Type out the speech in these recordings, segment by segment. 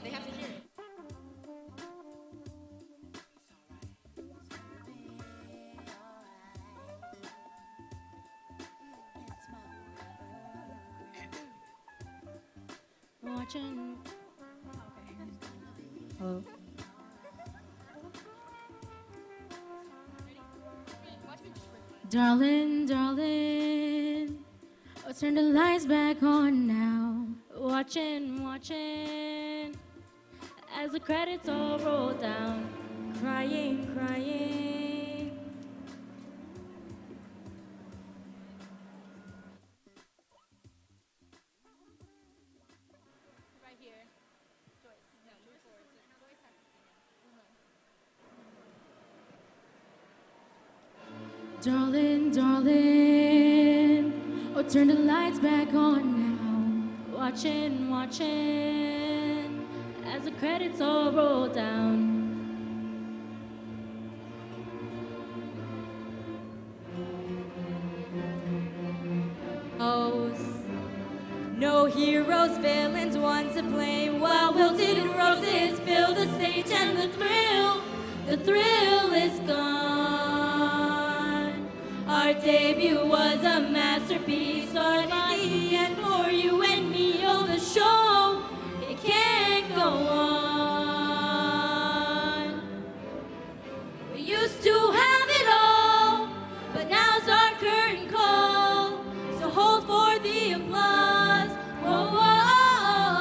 They have to hear it. Watching. Oh. Darling, darling, oh, turn the lights back on now. Watching, watching, as the credits all roll down. Crying, crying. Right here. Joyce. No, move forward. Joyce has to sing it. Darling, darling, oh, turn the lights back on now. Watching, watching, as the credits all roll down. No heroes, villains, ones to blame. While wilted roses fill the stage, and the thrill is gone. Our debut was a masterpiece, starting the end for you and me. Oh, the show, it can't go on. We used to have it all, but now's our curtain call. So hold for the applause, whoa,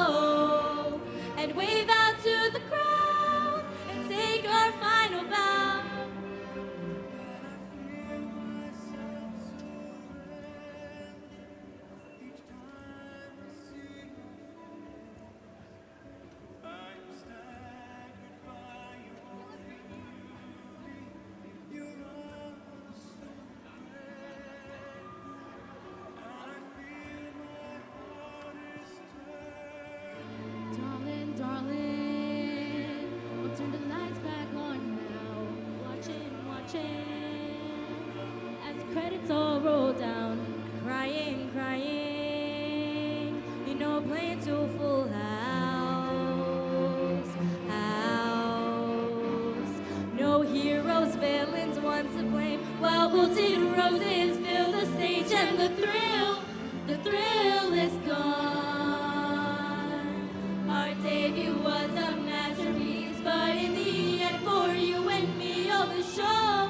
whoa, and wave out to the crowd and take our final bow. Darling, darling, we'll turn the lights back on now. Watching, watching, as the credits all roll down. Crying, crying, you know, playing to full house, house. No heroes, villains, ones to blame. While wilted roses fill the stage, and the thrill is gone. Our debut was a masterpiece, but in the end, for you and me, all the show.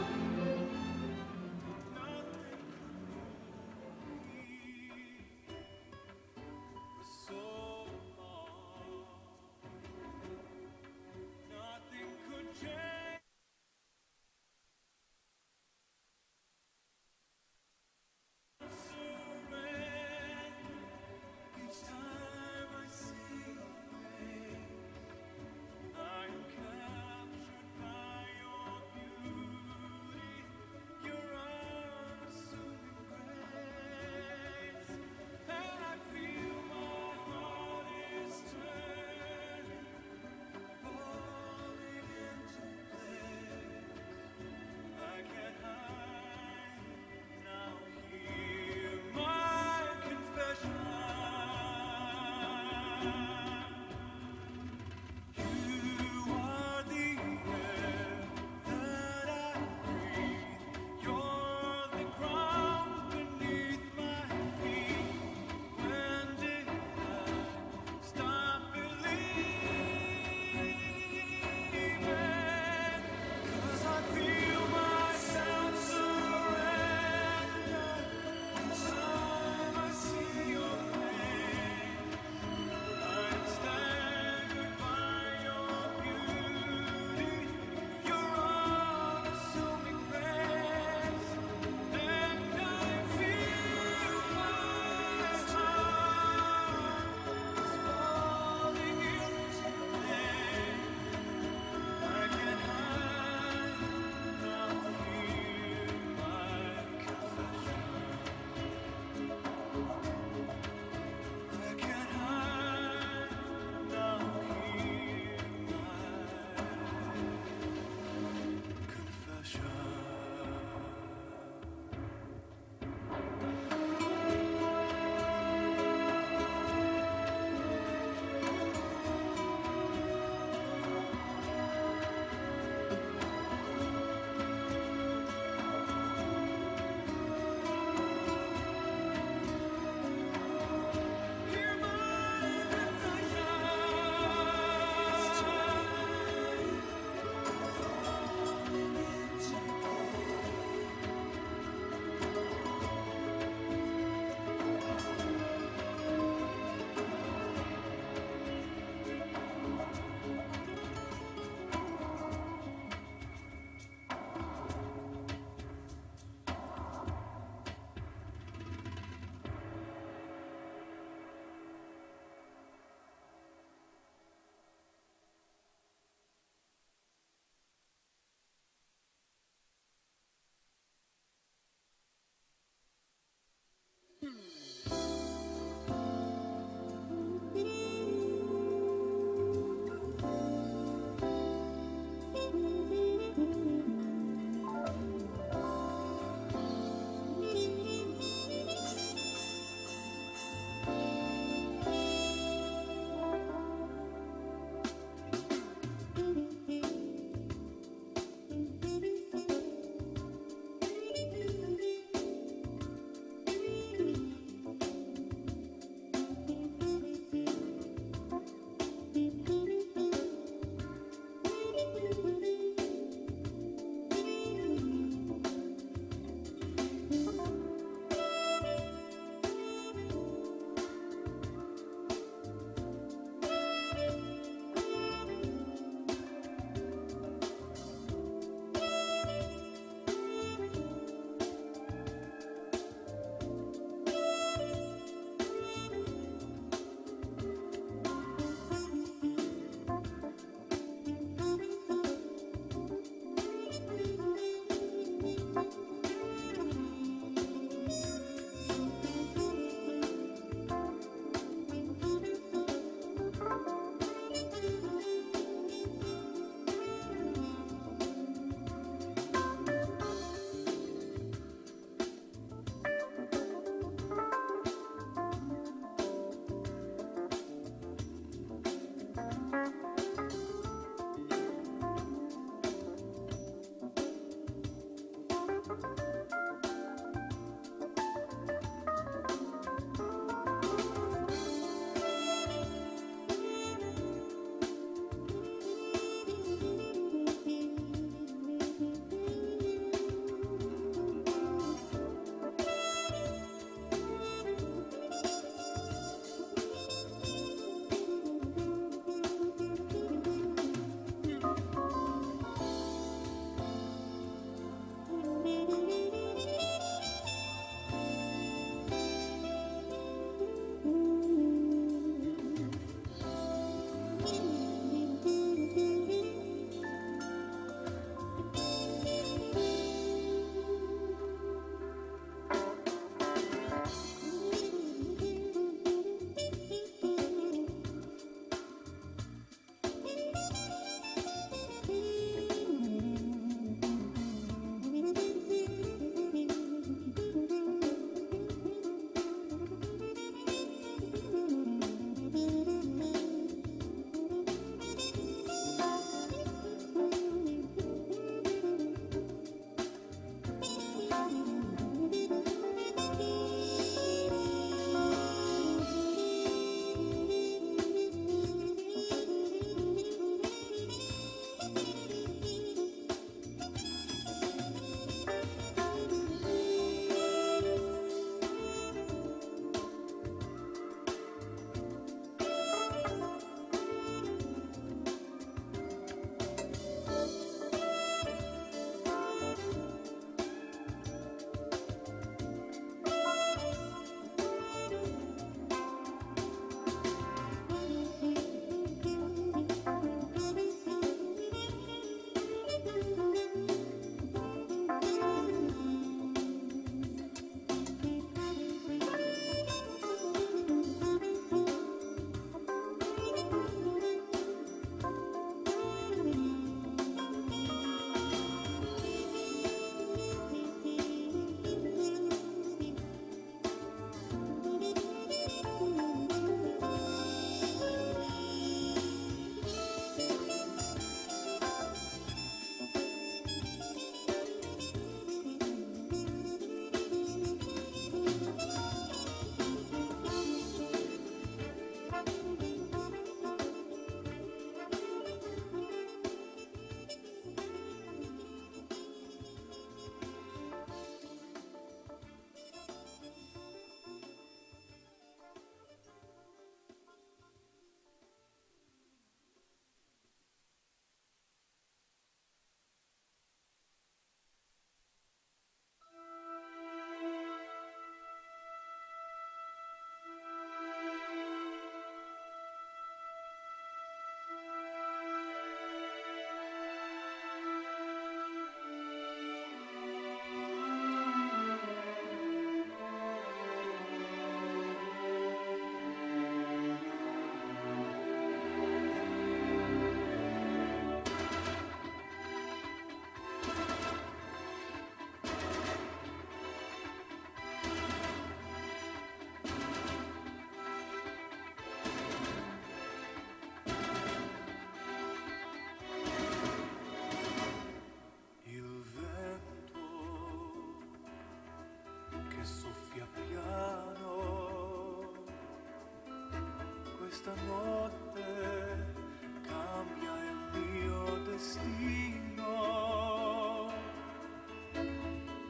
questa notte cambia il mio destino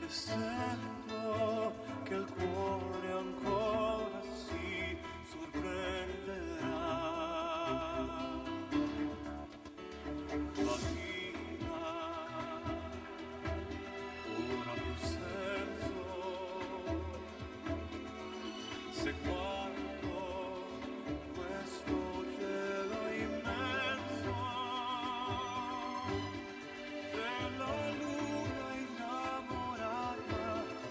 e sento che il cuore ancora si sorprenderà. La vita ora più senso se guardo questo cielo immenso e la luna innamorata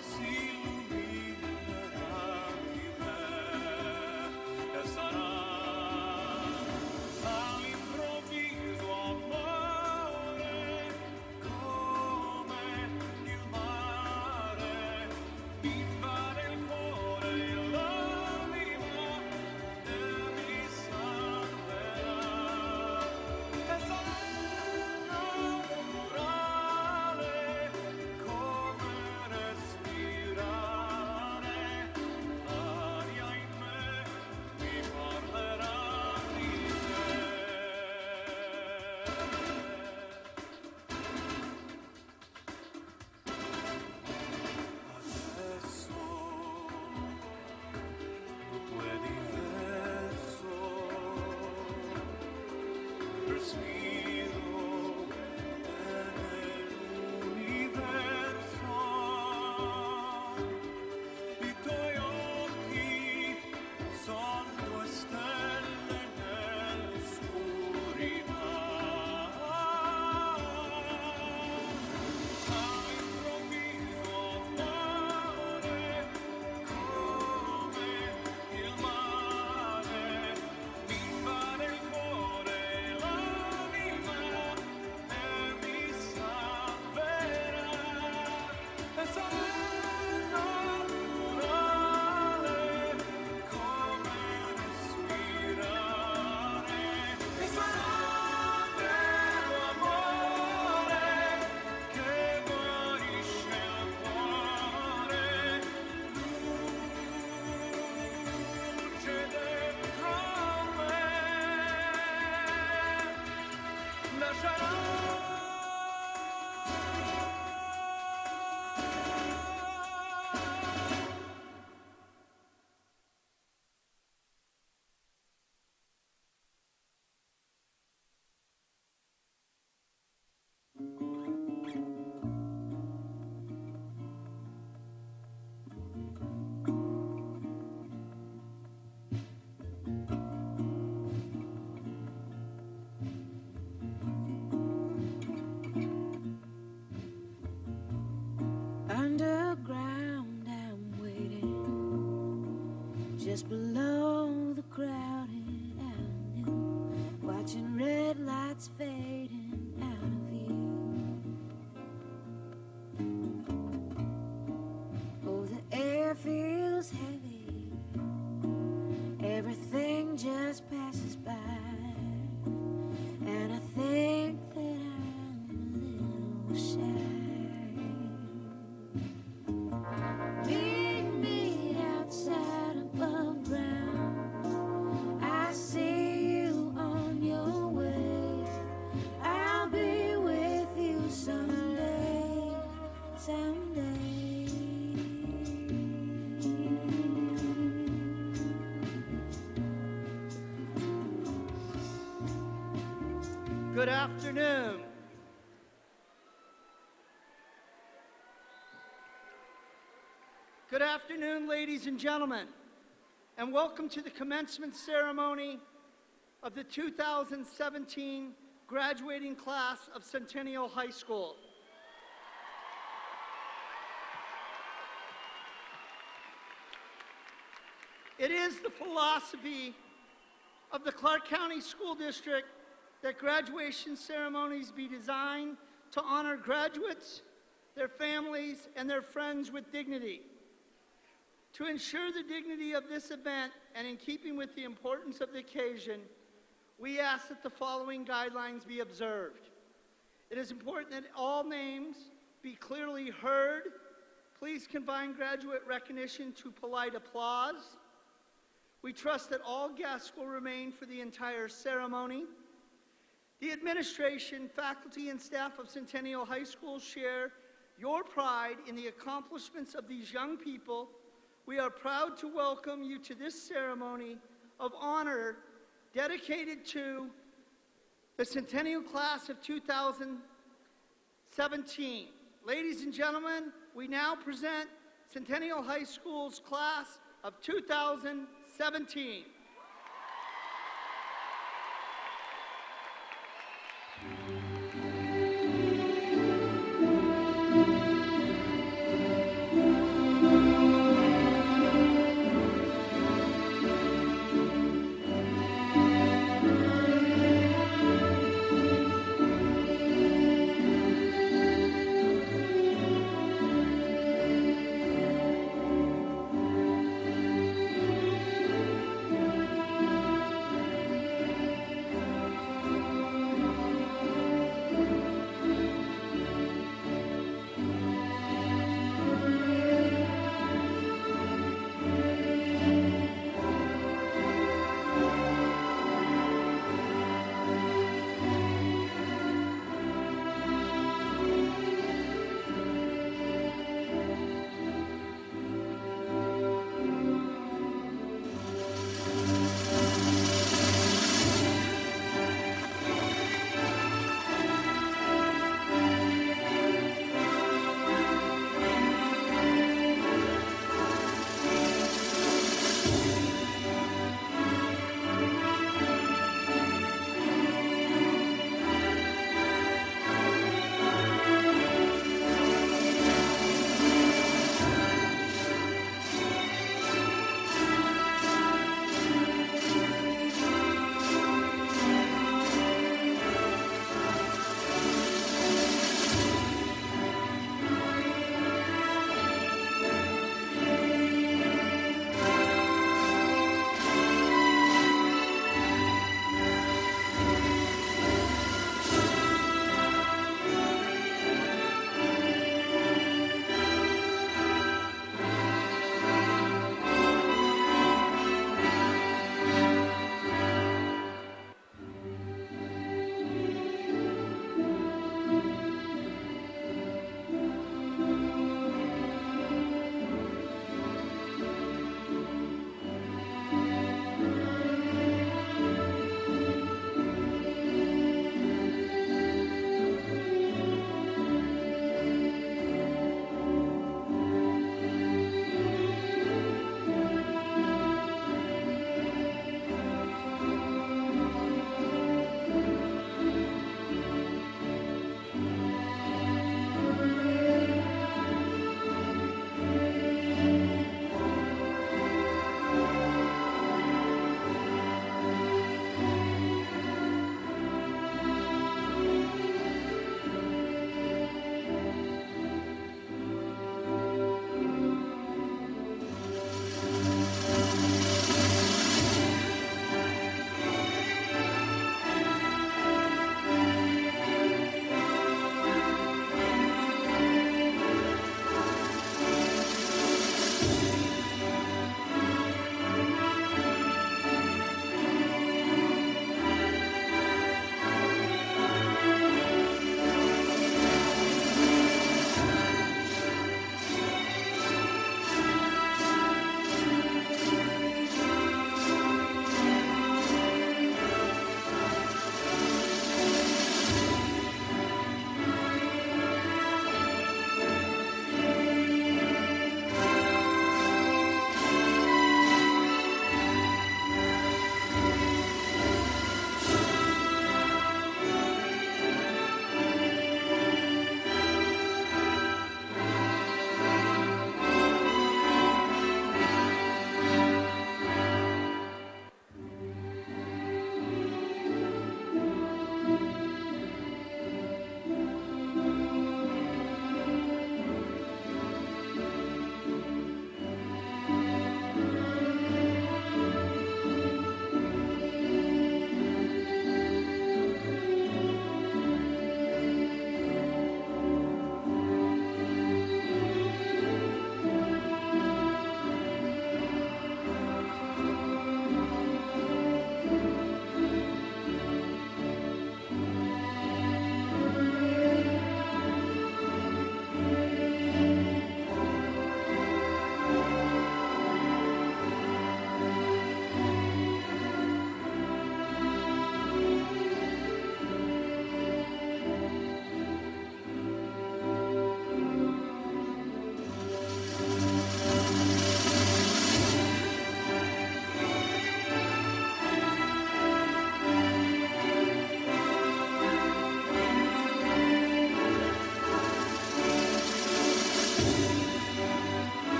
si illuminerà di me e sarà all'improvviso amore come il mare invade il cuore e l'anima e mi salverà e sarà naturale come respirare aria in me mi parlerà di te. Adesso tutto è diverso, respiro nell'universo, i tuoi occhi sono due stelle nell'oscurità. All'improvviso amore come il mare invade il cuore e l'anima e mi salverà e sarà naturale come respirare e sarà vero amore che guarisce il cuore, luce dentro me, lascerà. Underground, I'm waiting just below the crowded avenue, watching red lights fading out of view. Oh, the air feels heavy, everything just passes by, and I think that I'm a little shy. Meet me outside above ground. I see you on your way. I'll be with you someday, someday. Good afternoon. Good afternoon, ladies and gentlemen, and welcome to the commencement ceremony of the 2017 graduating class of Centennial High School. It is the philosophy of the Clark County School District that graduation ceremonies be designed to honor graduates, their families, and their friends with dignity. To ensure the dignity of this event and in keeping with the importance of the occasion, we ask that the following guidelines be observed. It is important that all names be clearly heard. Please confine graduate recognition to polite applause. We trust that all guests will remain for the entire ceremony. The administration, faculty, and staff of Centennial High School share your pride in the accomplishments of these young people. We are proud to welcome you to this ceremony of honor dedicated to the Centennial Class of 2017. Ladies and gentlemen, we now present Centennial High School's Class of 2017.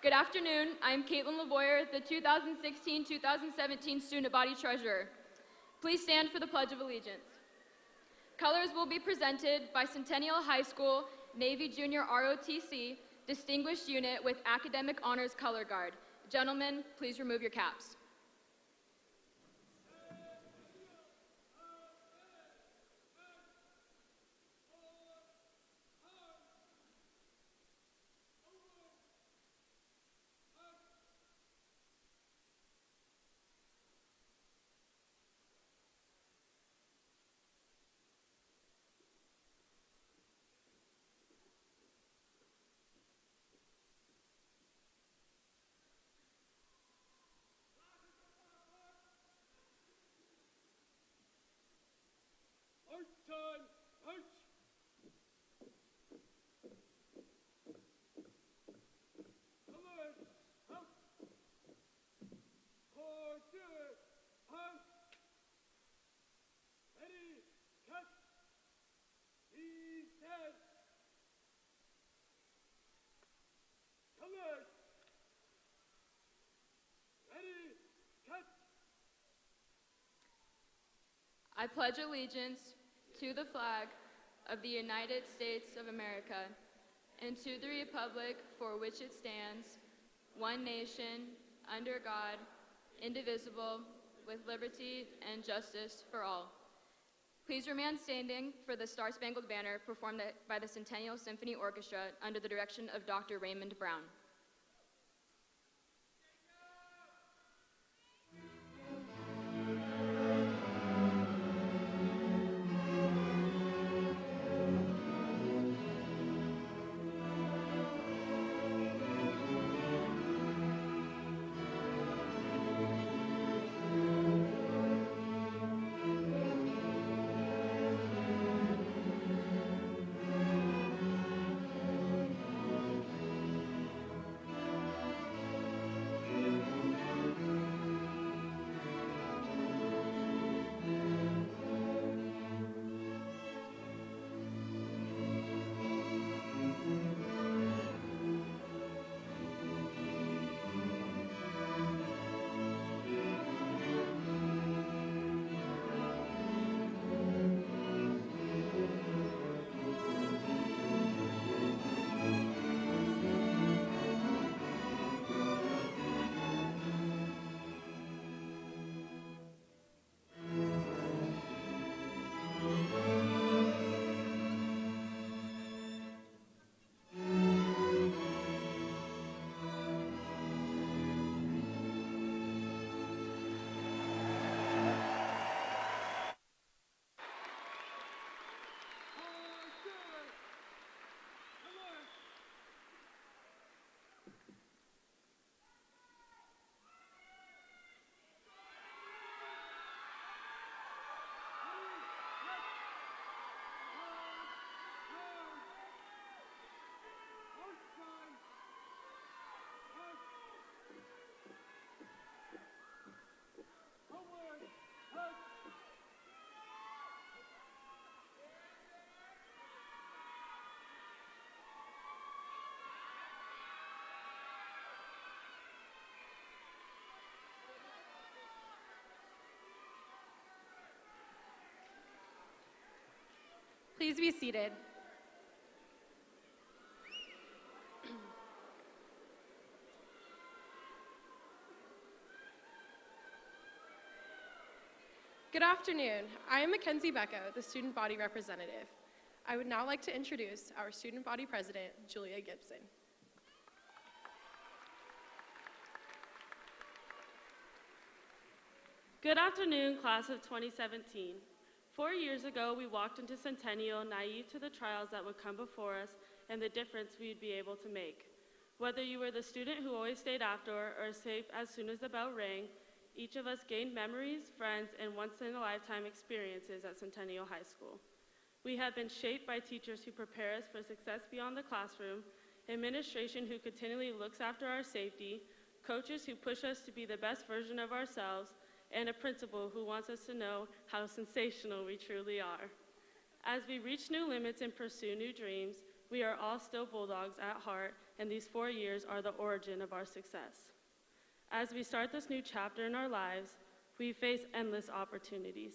Good afternoon. I am Caitlin LaVoyer, the 2016-2017 Student Body Treasurer. Please stand for the Pledge of Allegiance. Colors will be presented by Centennial High School Navy Junior ROTC Distinguished Unit with Academic Honors Color Guard. Gentlemen, please remove your caps. Time, march! Colors, out! Order, out! Ready, cut! Reset! Colors! Ready, cut! I pledge allegiance to the flag of the United States of America and to the republic for which it stands, one nation, under God, indivisible, with liberty and justice for all. Please remain standing for the Star-Spangled Banner performed by the Centennial Symphony Orchestra under the direction of Dr. Raymond Brown. Please be seated. Good afternoon. I am Mackenzie Becco, the Student Body Representative. I would now like to introduce our Student Body President, Julia Gibson. Good afternoon, class of 2017. 4 years ago, we walked into Centennial naive to the trials that would come before us and the difference we'd be able to make. Whether you were the student who always stayed after or escaped as soon as the bell rang, each of us gained memories, friends, and once-in-a-lifetime experiences at Centennial High School. We have been shaped by teachers who prepare us for success beyond the classroom, administration who continually looks after our safety, coaches who push us to be the best version of ourselves, and a principal who wants us to know how sensational we truly are. As we reach new limits and pursue new dreams, we are all still Bulldogs at heart, and these 4 years are the origin of our success. As we start this new chapter in our lives, we face endless opportunities.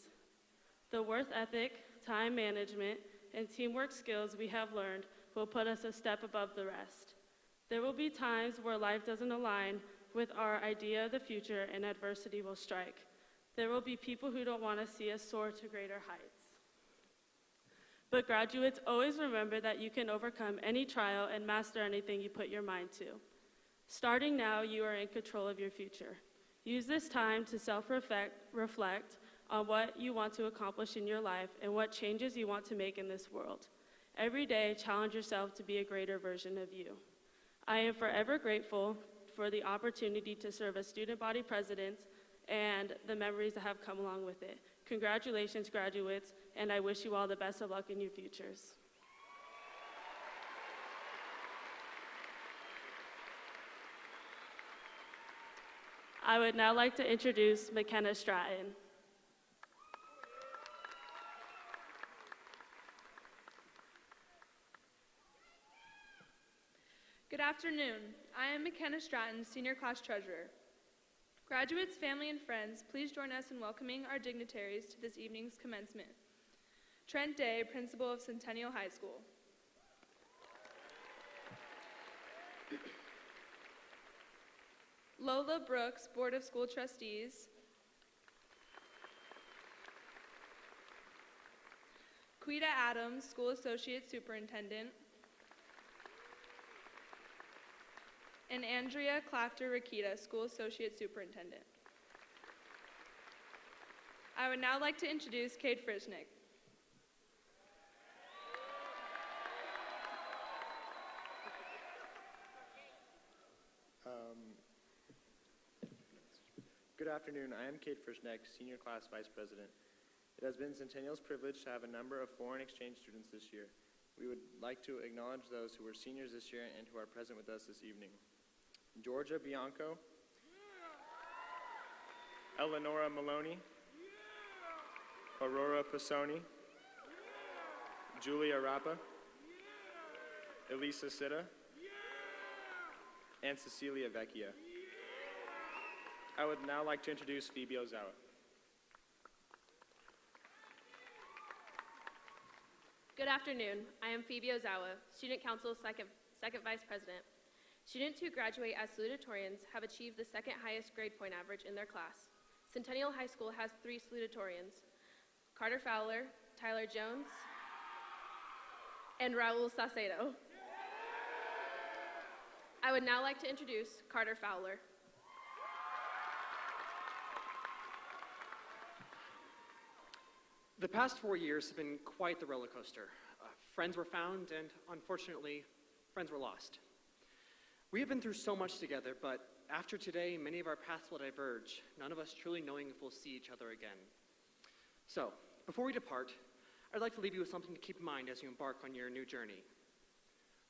The work ethic, time management, and teamwork skills we have learned will put us a step above the rest. There will be times where life doesn't align with our idea of the future and adversity will strike. There will be people who don't want to see us soar to greater heights. But graduates, always remember that you can overcome any trial and master anything you put your mind to. Starting now, you are in control of your future. Use this time to reflect on what you want to accomplish in your life and what changes you want to make in this world. Every day, challenge yourself to be a greater version of you. I am forever grateful for the opportunity to serve as student body president and the memories that have come along with it. Congratulations, graduates, and I wish you all the best of luck in your futures. I would now like to introduce McKenna Stratton. Good afternoon. I am McKenna Stratton, Senior Class Treasurer. Graduates, family, and friends, please join us in welcoming our dignitaries to this evening's commencement. Trent Day, Principal of Centennial High School. Lola Brooks, Board of School Trustees. Quita Adams, School Associate Superintendent. And Andrea Clafter-Rakita, School Associate Superintendent. I would now like to introduce Kate Frischnick. Good afternoon. I am Kate Frischneck, Senior Class Vice President. It has been Centennial's privilege to have a number of foreign exchange students this year. We would like to acknowledge those who were seniors this year and who are present with us this evening. Georgia Bianco, Eleonora Maloney, Aurora Pisoni, Julia Rappa, Elisa Sitta, and Cecilia Vecchia. I would now like to introduce Phoebe Ozawa. Good afternoon. I am Phoebe Ozawa, Student Council's second Vice President. Students who graduate as salutatorians have achieved the second highest grade point average in their class. Centennial High School has 3 salutatorians: Carter Fowler, Tyler Jones, and Raul Saucedo. I would now like to introduce Carter Fowler. The past 4 years have been quite the roller coaster. Friends were found, and unfortunately, friends were lost. We have been through so much together, but after today, many of our paths will diverge, none of us truly knowing if we'll see each other again. So, before we depart, I'd like to leave you with something to keep in mind as you embark on your new journey.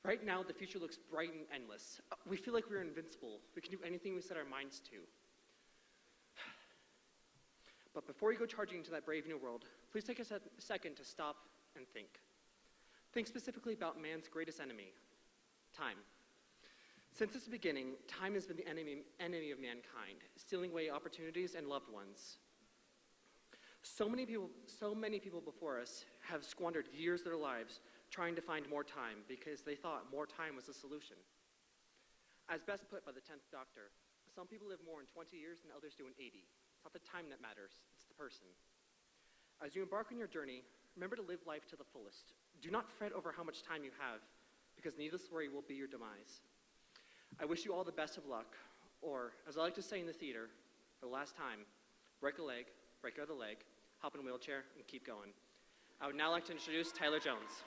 Right now, the future looks bright and endless. We feel like we're invincible. We can do anything we set our minds to. But before you go charging into that brave new world, please take a second to stop and think. Think specifically about man's greatest enemy, time. Since its beginning, time has been the enemy of mankind, stealing away opportunities and loved ones. So many people before us have squandered years of their lives trying to find more time because they thought more time was the solution. As best put by the 10th Doctor, some people live more in 20 years than others do in 80. It's not the time that matters, it's the person. As you embark on your journey, remember to live life to the fullest. Do not fret over how much time you have, because needless worry will be your demise. I wish you all the best of luck, or, as I like to say in the theater, for the last time, break a leg, break your other leg, hop in a wheelchair, and keep going. I would now like to introduce Tyler Jones.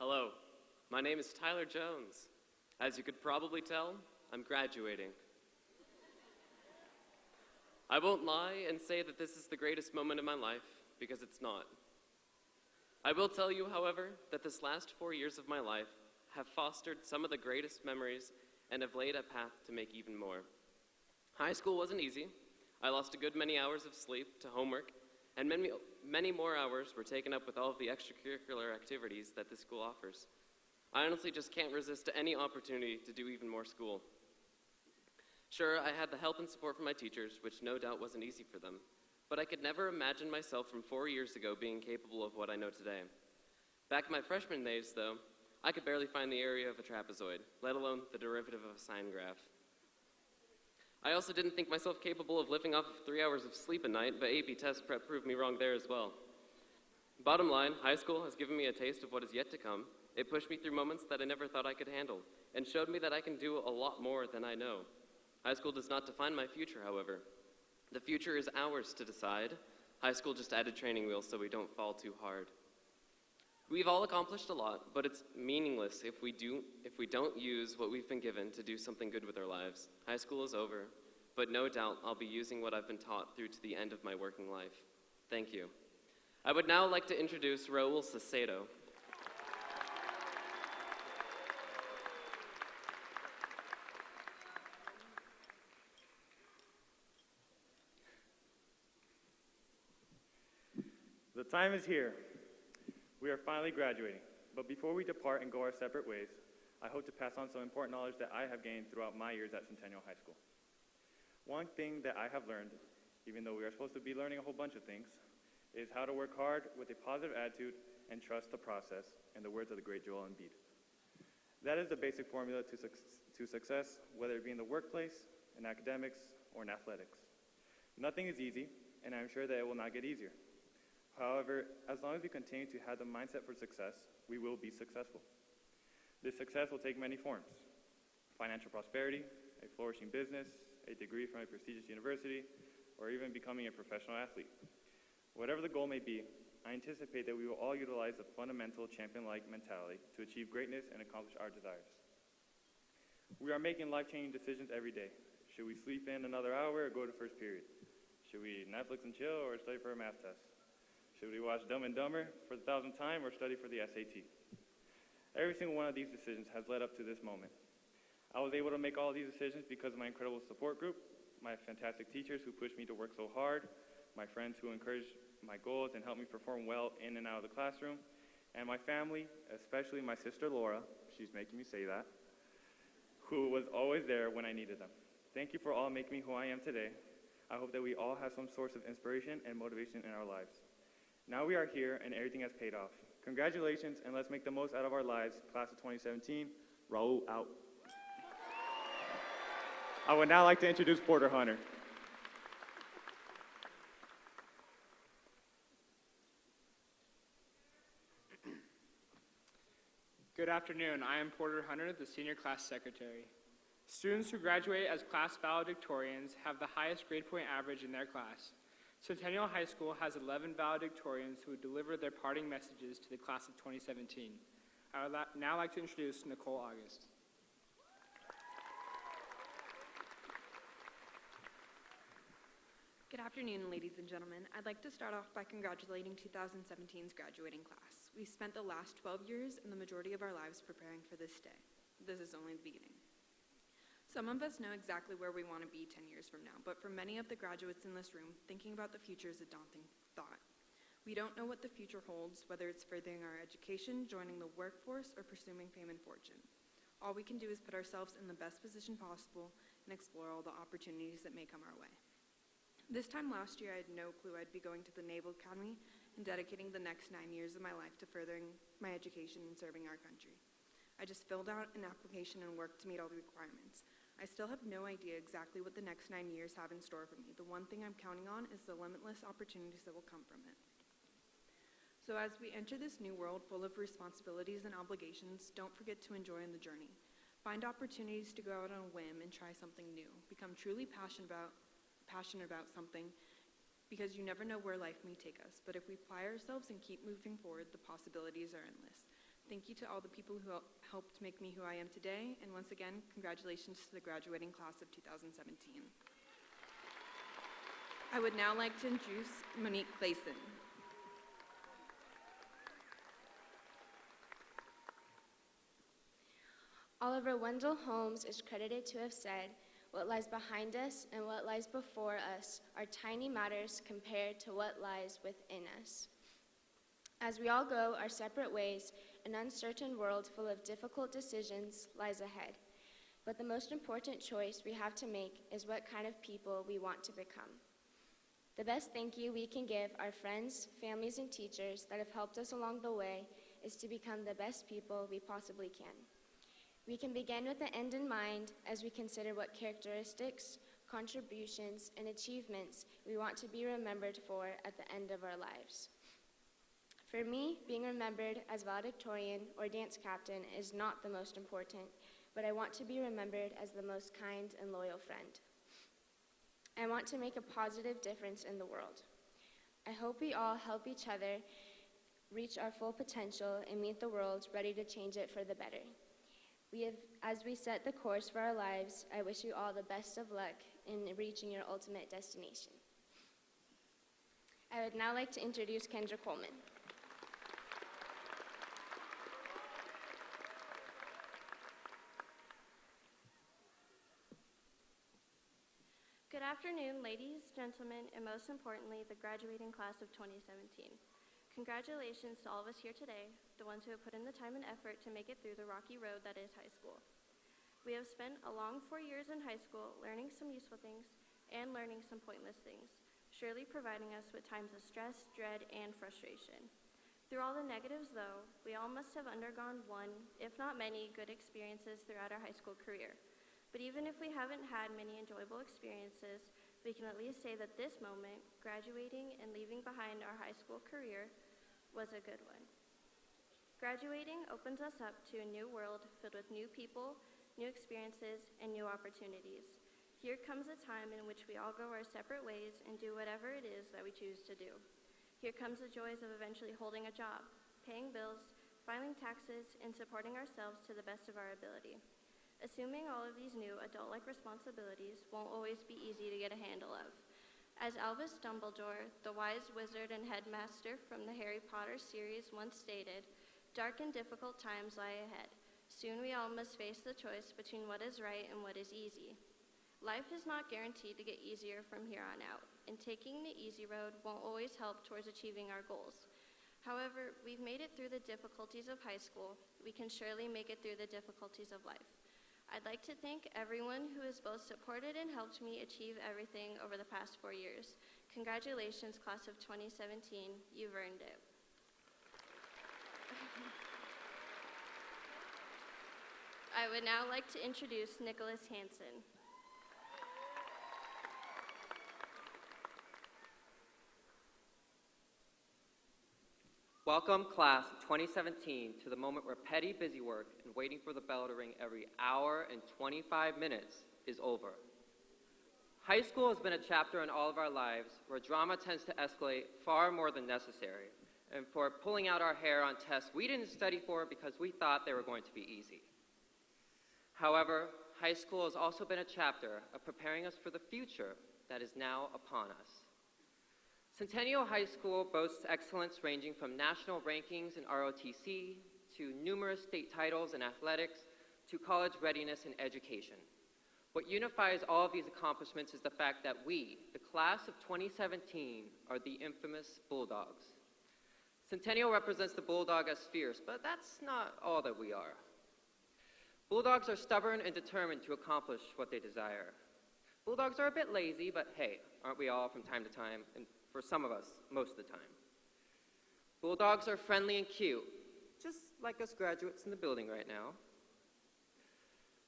Hello, my name is Tyler Jones. As you could probably tell, I'm graduating. I won't lie and say that this is the greatest moment of my life, because it's not. I will tell you, however, that this last 4 years of my life have fostered some of the greatest memories and have laid a path to make even more. High school wasn't easy. I lost a good many hours of sleep to homework, and many more hours were taken up with all of the extracurricular activities that this school offers. I honestly just can't resist any opportunity to do even more school. Sure, I had the help and support from my teachers, which no doubt wasn't easy for them, but I could never imagine myself from 4 years ago being capable of what I know today. Back in my freshman days, though, I could barely find the area of a trapezoid, let alone the derivative of a sine graph. I also didn't think myself capable of living off of 3 hours of sleep a night, but AP test prep proved me wrong there as well. Bottom line, high school has given me a taste of what is yet to come. It pushed me through moments that I never thought I could handle, and showed me that I can do a lot more than I know. High school does not define my future, however. The future is ours to decide. High school just added training wheels so we don't fall too hard. We've all accomplished a lot, but it's meaningless if we don't use what we've been given to do something good with our lives. High school is over, but no doubt I'll be using what I've been taught through to the end of my working life. Thank you. I would now like to introduce Raul Sacedo. The time is here. We are finally graduating, but before we depart and go our separate ways, I hope to pass on some important knowledge that I have gained throughout my years at Centennial High School. One thing that I have learned, even though we are supposed to be learning a whole bunch of things, is how to work hard with a positive attitude and trust the process, in the words of the great Joel Embiid. That is the basic formula to success, whether it be in the workplace, in academics, or in athletics. Nothing is easy, and I'm sure that it will not get easier. However, as long as we continue to have the mindset for success, we will be successful. This success will take many forms: financial prosperity, a flourishing business, a degree from a prestigious university, or even becoming a professional athlete. Whatever the goal may be, I anticipate that we will all utilize the fundamental champion-like mentality to achieve greatness and accomplish our desires. We are making life-changing decisions every day. Should we sleep in another hour or go to first period? Should we Netflix and chill or study for a math test? Should we watch Dumb and Dumber for the 1,000th time or study for the SAT? Every single one of these decisions has led up to this moment. I was able to make all of these decisions because of my incredible support group, my fantastic teachers who pushed me to work so hard, my friends who encouraged my goals and helped me perform well in and out of the classroom, and my family, especially my sister Laura, she's making me say that, who was always there when I needed them. Thank you for all making me who I am today. I hope that we all have some source of inspiration and motivation in our lives. Now we are here and everything has paid off. Congratulations, and let's make the most out of our lives. Class of 2017, Raul out. I would now like to introduce Porter Hunter. Good afternoon. I am Porter Hunter, the senior class secretary. Students who graduate as class valedictorians have the highest grade point average in their class. Centennial High School has 11 valedictorians who deliver their parting messages to the class of 2017. I would now like to introduce Nicole August. Good afternoon, ladies and gentlemen. I'd like to start off by congratulating 2017's graduating class. We spent the last 12 years and the majority of our lives preparing for this day. This is only the beginning. Some of us know exactly where we want to be 10 years from now, but for many of the graduates in this room, thinking about the future is a daunting thought. We don't know what the future holds, whether it's furthering our education, joining the workforce, or pursuing fame and fortune. All we can do is put ourselves in the best position possible and explore all the opportunities that may come our way. This time last year, I had no clue I'd be going to the Naval Academy and dedicating the next 9 years of my life to furthering my education and serving our country. I just filled out an application and worked to meet all the requirements. I still have no idea exactly what the next 9 years have in store for me. The one thing I'm counting on is the limitless opportunities that will come from it. So as we enter this new world full of responsibilities and obligations, don't forget to enjoy the journey. Find opportunities to go out on a whim and try something new. Become truly passionate about something, because you never know where life may take us. But if we apply ourselves and keep moving forward, the possibilities are endless. Thank you to all the people who helped make me who I am today, and once again, congratulations to the graduating class of 2017. I would now like to introduce Monique Clayson. Oliver Wendell Holmes is credited to have said, What lies behind us and what lies before us are tiny matters compared to what lies within us. As we all go our separate ways, an uncertain world full of difficult decisions lies ahead. But the most important choice we have to make is what kind of people we want to become. The best thank you we can give our friends, families, and teachers that have helped us along the way is to become the best people we possibly can. We can begin with the end in mind as we consider what characteristics, contributions, and achievements we want to be remembered for at the end of our lives. For me, being remembered as valedictorian or dance captain is not the most important, but I want to be remembered as the most kind and loyal friend. I want to make a positive difference in the world. I hope we all help each other reach our full potential and meet the world ready to change it for the better. As we set the course for our lives, I wish you all the best of luck in reaching your ultimate destination. I would now like to introduce Kendra Coleman. Good afternoon, ladies, gentlemen, and most importantly, the graduating class of 2017. Congratulations to all of us here today, the ones who have put in the time and effort to make it through the rocky road that is high school. We have spent a long 4 years in high school learning some useful things and learning some pointless things, surely providing us with times of stress, dread, and frustration. Through all the negatives, though, we all must have undergone one, if not many, good experiences throughout our high school career. But even if we haven't had many enjoyable experiences, we can at least say that this moment, graduating and leaving behind our high school career, was a good one. Graduating opens us up to a new world filled with new people, new experiences, and new opportunities. Here comes a time in which we all go our separate ways and do whatever it is that we choose to do. Here comes the joys of eventually holding a job, paying bills, filing taxes, and supporting ourselves to the best of our ability. Assuming all of these new adult-like responsibilities won't always be easy to get a handle of. As Albus Dumbledore, the wise wizard and headmaster from the Harry Potter series once stated, dark and difficult times lie ahead. Soon we all must face the choice between what is right and what is easy. Life is not guaranteed to get easier from here on out, and taking the easy road won't always help towards achieving our goals. However, we've made it through the difficulties of high school. We can surely make it through the difficulties of life. I'd like to thank everyone who has both supported and helped me achieve everything over the past 4 years. Congratulations, class of 2017. You've earned it. I would now like to introduce Nicholas Hansen. Welcome, class of 2017, to the moment where petty busy work and waiting for the bell to ring every hour and 25 minutes is over. High school has been a chapter in all of our lives where drama tends to escalate far more than necessary, and for pulling out our hair on tests we didn't study for because we thought they were going to be easy. However, high school has also been a chapter of preparing us for the future that is now upon us. Centennial High School boasts excellence ranging from national rankings in ROTC to numerous state titles in athletics to college readiness and education. What unifies all of these accomplishments is the fact that we, the class of 2017, are the infamous Bulldogs. Centennial represents the Bulldog as fierce, but that's not all that we are. Bulldogs are stubborn and determined to accomplish what they desire. Bulldogs are a bit lazy, but hey, aren't we all from time to time? And for some of us, most of the time. Bulldogs are friendly and cute, just like us graduates in the building right now.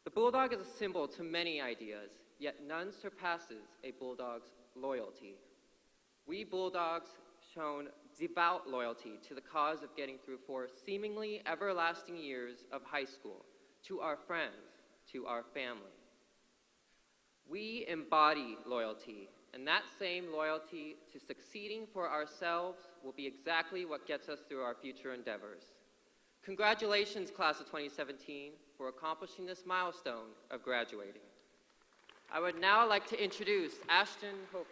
The Bulldog is a symbol to many ideas, yet none surpasses a Bulldog's loyalty. We Bulldogs shown devout loyalty to the cause of getting through 4 seemingly everlasting years of high school, to our friends, to our family. We embody loyalty, and that same loyalty to succeeding for ourselves will be exactly what gets us through our future endeavors. Congratulations, class of 2017, for accomplishing this milestone of graduating. I would now like to introduce Ashton Hofer.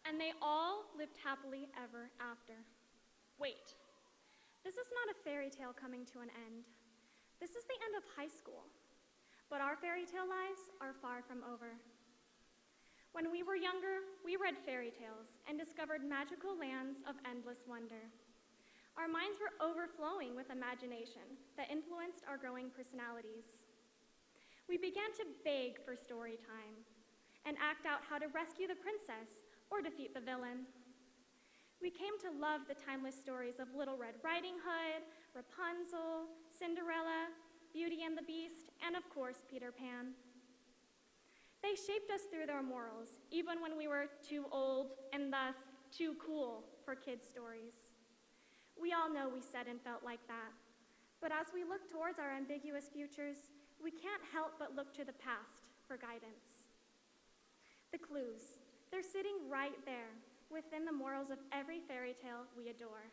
And they all lived happily ever after. Wait, this is not a fairy tale coming to an end. This is the end of high school, but our fairy tale lives are far from over. When we were younger, we read fairy tales and discovered magical lands of endless wonder. Our minds were overflowing with imagination that influenced our growing personalities. We began to beg for story time and act out how to rescue the princess or defeat the villain. We came to love the timeless stories of Little Red Riding Hood, Rapunzel, Cinderella, Beauty and the Beast, and of course, Peter Pan. They shaped us through their morals, even when we were too old and thus too cool for kids' stories. We all know we said and felt like that, but as we look towards our ambiguous futures, we can't help but look to the past for guidance. The clues, they're sitting right there within the morals of every fairy tale we adore.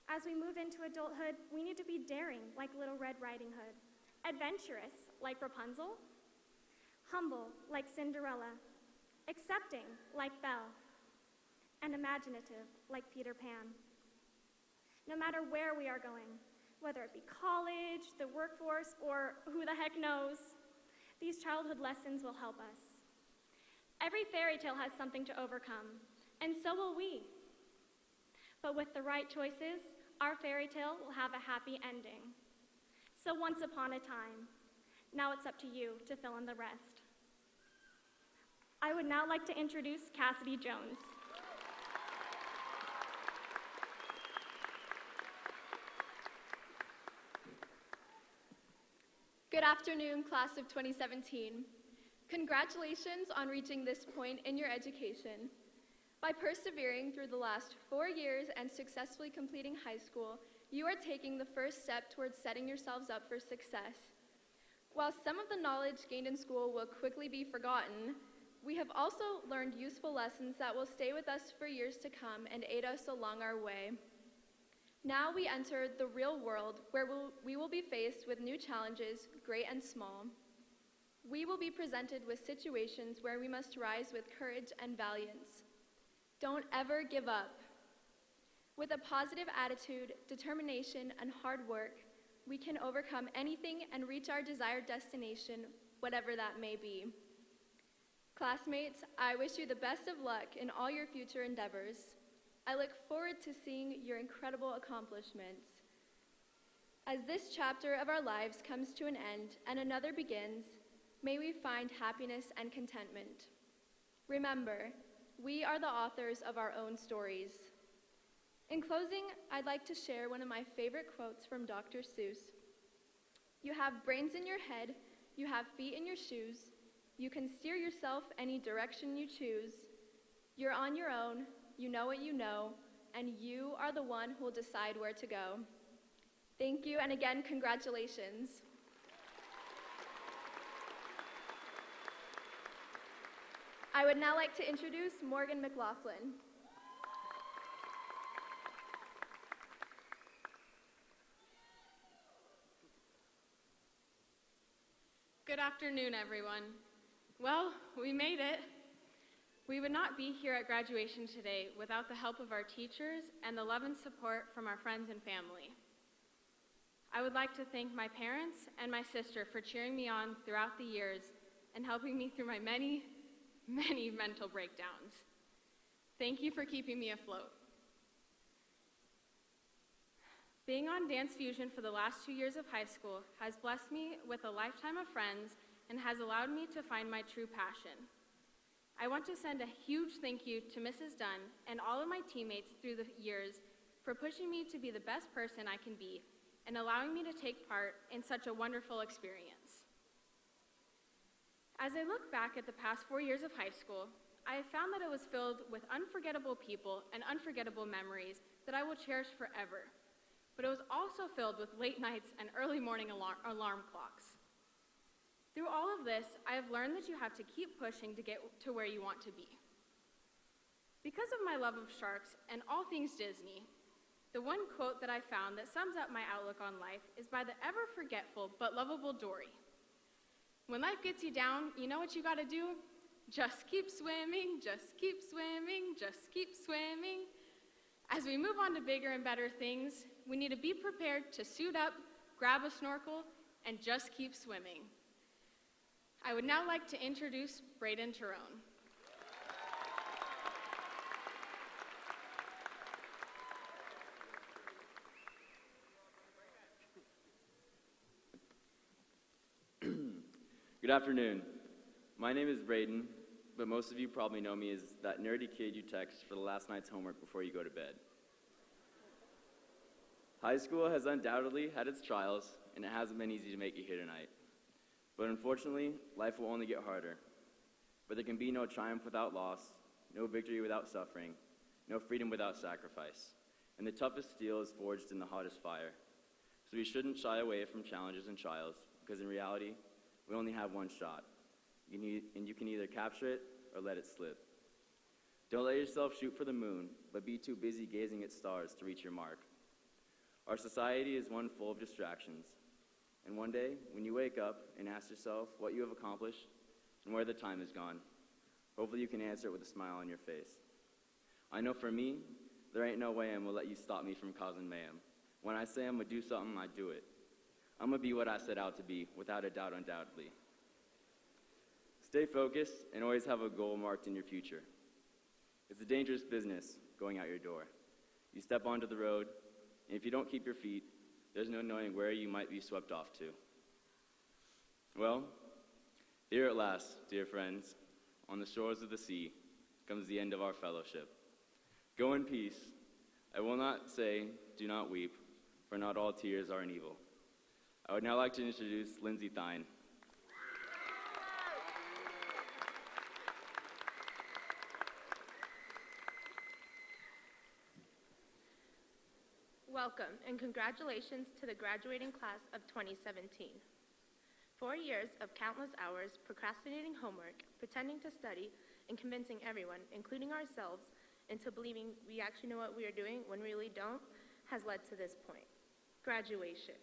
As we move into adulthood, we need to be daring like Little Red Riding Hood, adventurous like Rapunzel, humble like Cinderella, accepting like Belle, and imaginative like Peter Pan. No matter where we are going, whether it be college, the workforce, or who the heck knows, these childhood lessons will help us. Every fairy tale has something to overcome, and so will we. But with the right choices, our fairy tale will have a happy ending. So once upon a time, now it's up to you to fill in the rest. I would now like to introduce Cassidy Jones. Good afternoon, class of 2017. Congratulations on reaching this point in your education. By persevering through the last 4 years and successfully completing high school, you are taking the first step towards setting yourselves up for success. While some of the knowledge gained in school will quickly be forgotten, we have also learned useful lessons that will stay with us for years to come and aid us along our way. Now we enter the real world where we will be faced with new challenges, great and small. We will be presented with situations where we must rise with courage and valiance. Don't ever give up. With a positive attitude, determination, and hard work, we can overcome anything and reach our desired destination, whatever that may be. Classmates, I wish you the best of luck in all your future endeavors. I look forward to seeing your incredible accomplishments. As this chapter of our lives comes to an end and another begins, may we find happiness and contentment. Remember, we are the authors of our own stories. In closing, I'd like to share one of my favorite quotes from Dr. Seuss. You have brains in your head, you have feet in your shoes, you can steer yourself any direction you choose. You're on your own, you know what you know, and you are the one who will decide where to go. Thank you, and again, congratulations. I would now like to introduce Morgan McLaughlin. Good afternoon, everyone. Well, we made it. We would not be here at graduation today without the help of our teachers and the love and support from our friends and family. I would like to thank my parents and my sister for cheering me on throughout the years and helping me through my many mental breakdowns. Thank you for keeping me afloat. Being on Dance Fusion for the last 2 years of high school has blessed me with a lifetime of friends and has allowed me to find my true passion. I want to send a huge thank you to Mrs. Dunn and all of my teammates through the years for pushing me to be the best person I can be and allowing me to take part in such a wonderful experience. As I look back at the past 4 years of high school, I have found that it was filled with unforgettable people and unforgettable memories that I will cherish forever. But it was also filled with late nights and early morning alarm clocks. Through all of this, I have learned that you have to keep pushing to get to where you want to be. Because of my love of sharks and all things Disney, the one quote that I found that sums up my outlook on life is by the ever-forgetful but lovable Dory. When life gets you down, you know what you gotta do? Just keep swimming, just keep swimming, just keep swimming. As we move on to bigger and better things, we need to be prepared to suit up, grab a snorkel, and just keep swimming. I would now like to introduce Braden Tyrone. Good afternoon. My name is Braden, but most of you probably know me as that nerdy kid you text for the last night's homework before you go to bed. High school has undoubtedly had its trials, and it hasn't been easy to make it here tonight. But unfortunately, life will only get harder. But there can be no triumph without loss, no victory without suffering, no freedom without sacrifice. And the toughest steel is forged in the hottest fire. So we shouldn't shy away from challenges and trials, because in reality, we only have one shot, and you can either capture it or let it slip. Don't let yourself shoot for the moon, but be too busy gazing at stars to reach your mark. Our society is one full of distractions, and one day, when you wake up and ask yourself what you have accomplished and where the time has gone, hopefully you can answer it with a smile on your face. I know for me, there ain't no way I'm gonna let you stop me from causing mayhem. When I say I'm gonna do something, I do it. I'm gonna be what I set out to be, without a doubt, undoubtedly. Stay focused and always have a goal marked in your future. It's a dangerous business going out your door. You step onto the road, and if you don't keep your feet, there's no knowing where you might be swept off to. Well, here at last, dear friends, on the shores of the sea, comes the end of our fellowship. Go in peace. I will not say, do not weep, for not all tears are an evil. I would now like to introduce Lindsay Thine. Welcome and congratulations to the graduating class of 2017. 4 years of countless hours procrastinating homework, pretending to study, and convincing everyone, including ourselves, into believing we actually know what we are doing when we really don't, has led to this point. Graduation.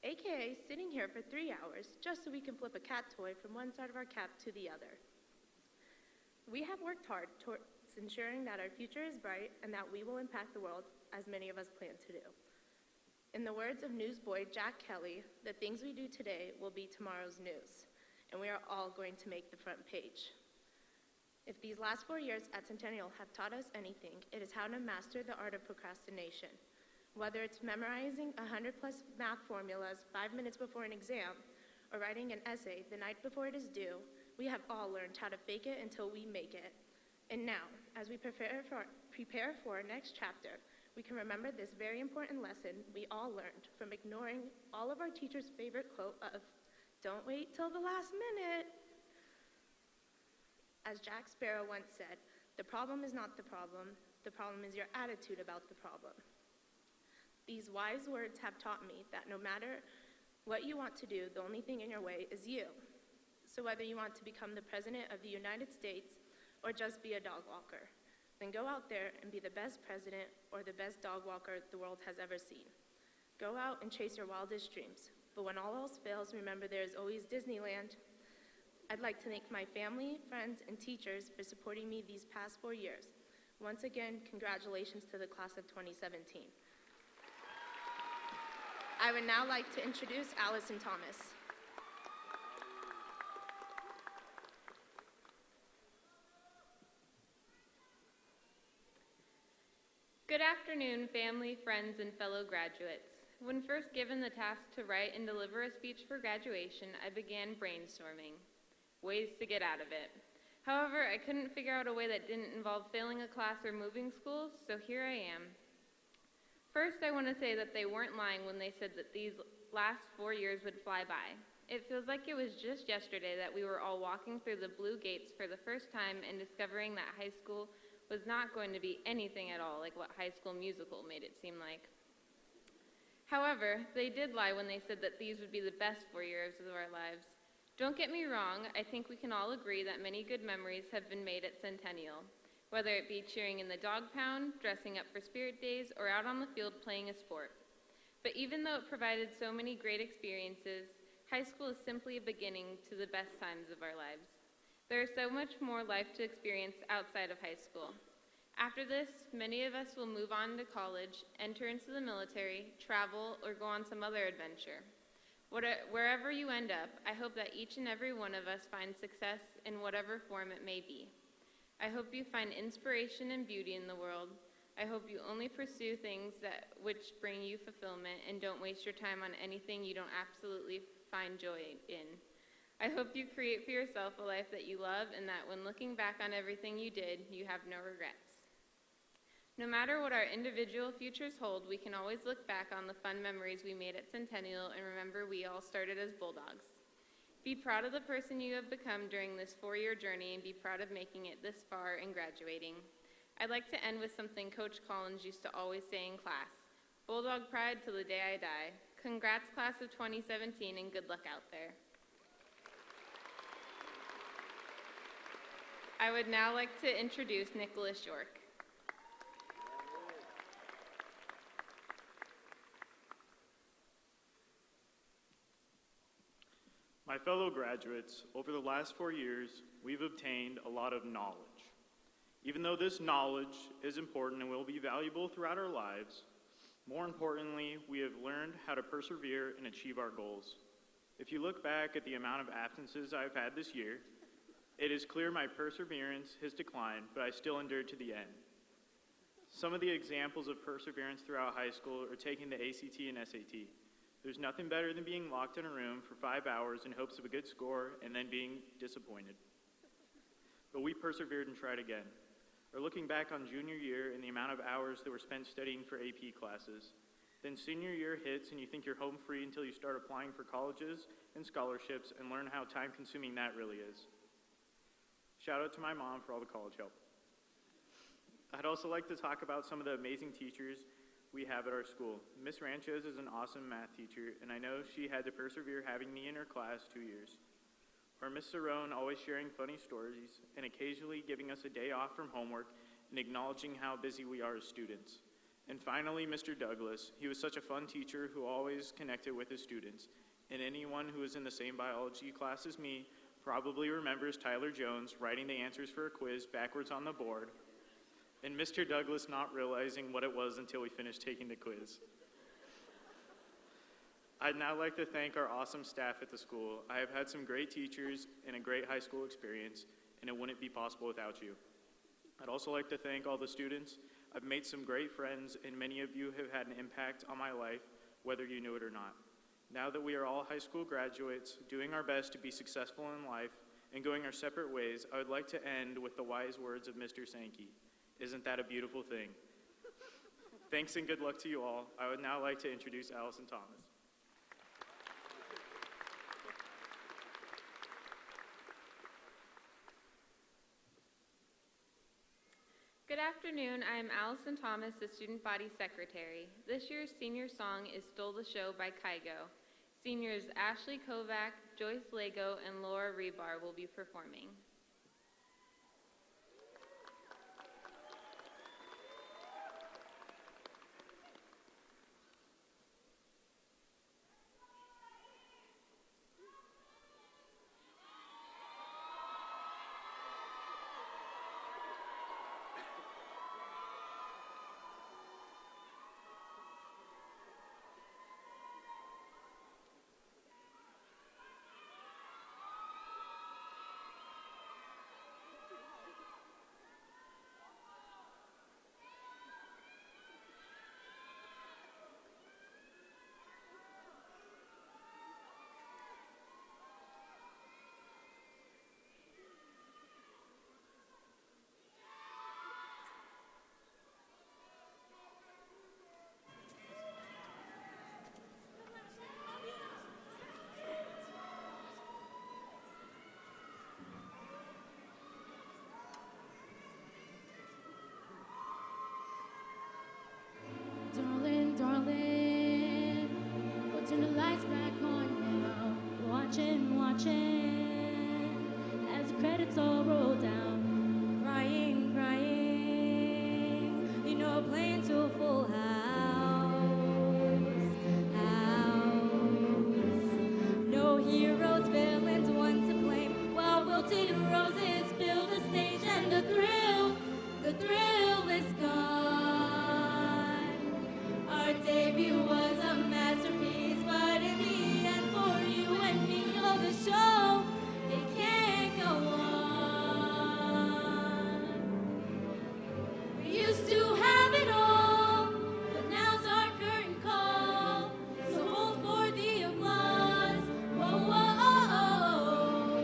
AKA sitting here for 3 hours just so we can flip a cat toy from one side of our cap to the other. We have worked hard towards ensuring that our future is bright and that we will impact the world as many of us plan to do. In the words of newsboy Jack Kelly, the things we do today will be tomorrow's news, and we are all going to make the front page. If these last 4 years at Centennial have taught us anything, it is how to master the art of procrastination. Whether it's memorizing 100+ math formulas 5 minutes before an exam, or writing an essay the night before it is due, we have all learned how to fake it until we make it. And now, as we prepare for our next chapter, we can remember this very important lesson we all learned from ignoring all of our teachers' favorite quote of, "Don't wait till the last minute." As Jack Sparrow once said, "The problem is not the problem is your attitude about the problem." These wise words have taught me that no matter what you want to do, the only thing in your way is you. So whether you want to become the President of the United States or just be a dog walker, then go out there and be the best president or the best dog walker the world has ever seen. Go out and chase your wildest dreams. But when all else fails, remember there is always Disneyland. I'd like to thank my family, friends, and teachers for supporting me these past 4 years. Once again, congratulations to the class of 2017. I would now like to introduce Allison Thomas. Good afternoon, family, friends, and fellow graduates. When first given the task to write and deliver a speech for graduation, I began brainstorming ways to get out of it. However, I couldn't figure out a way that didn't involve failing a class or moving schools, so here I am. First, I want to say that they weren't lying when they said that these last 4 years would fly by. It feels like it was just yesterday that we were all walking through the blue gates for the first time and discovering that high school was not going to be anything at all like what High School Musical made it seem like. However, they did lie when they said that these would be the best 4 years of our lives. Don't get me wrong, I think we can all agree that many good memories have been made at Centennial, whether it be cheering in the dog pound, dressing up for spirit days, or out on the field playing a sport. But even though it provided so many great experiences, high school is simply a beginning to the best times of our lives. There is so much more life to experience outside of high school. After this, many of us will move on to college, enter into the military, travel, or go on some other adventure. Wherever you end up, I hope that each and every one of us finds success in whatever form it may be. I hope you find inspiration and beauty in the world. I hope you only pursue things which bring you fulfillment and don't waste your time on anything you don't absolutely find joy in. I hope you create for yourself a life that you love and that when looking back on everything you did, you have no regrets. No matter what our individual futures hold, we can always look back on the fun memories we made at Centennial and remember we all started as Bulldogs. Be proud of the person you have become during this 4-year journey and be proud of making it this far and graduating. I'd like to end with something Coach Collins used to always say in class: Bulldog pride till the day I die. Congrats, class of 2017, and good luck out there. I would now like to introduce Nicholas York. My fellow graduates, over the last 4 years, we've obtained a lot of knowledge. Even though this knowledge is important and will be valuable throughout our lives, more importantly, we have learned how to persevere and achieve our goals. If you look back at the amount of absences I've had this year, it is clear my perseverance has declined, but I still endured to the end. Some of the examples of perseverance throughout high school are taking the ACT and SAT. There's nothing better than being locked in a room for 5 hours in hopes of a good score and then being disappointed. But we persevered and tried again. Or looking back on junior year and the amount of hours that were spent studying for AP classes. Then senior year hits and you think you're home free until you start applying for colleges and scholarships and learn how time-consuming that really is. Shout out to my mom for all the college help. I'd also like to talk about some of the amazing teachers we have at our school. Miss Ranches is an awesome math teacher, and I know she had to persevere having me in her class 2 years. Or Miss Cerrone always sharing funny stories and occasionally giving us a day off from homework and acknowledging how busy we are as students. And finally, Mr. Douglas. He was such a fun teacher who always connected with his students. And anyone who was in the same biology class as me probably remembers Tyler Jones writing the answers for a quiz backwards on the board, and Mr. Douglas not realizing what it was until we finished taking the quiz. I'd now like to thank our awesome staff at the school. I have had some great teachers and a great high school experience, and it wouldn't be possible without you. I'd also like to thank all the students. I've made some great friends, and many of you have had an impact on my life, whether you knew it or not. Now that we are all high school graduates, doing our best to be successful in life and going our separate ways, I would like to end with the wise words of Mr. Sankey. Isn't that a beautiful thing? Thanks and good luck to you all. I would now like to introduce Allison Thomas. Good afternoon, I am Allison Thomas, the Student Body Secretary. This year's senior song is Stole the Show by Kygo. Seniors Ashley Kovac, Joyce Lego, and Laura Rebar will be performing. Darling, darling, we'll turn the lights back on now. Watching, as the credits all roll down. Crying, you know, playing to a full house. No heroes, villains, one to blame. While wilted roses fill the stage, and the thrill debut was a masterpiece, but in the end, for you and me, oh, the show, it can't go on. We used to have it all, but now's our curtain call. So hold for the applause, whoa, whoa,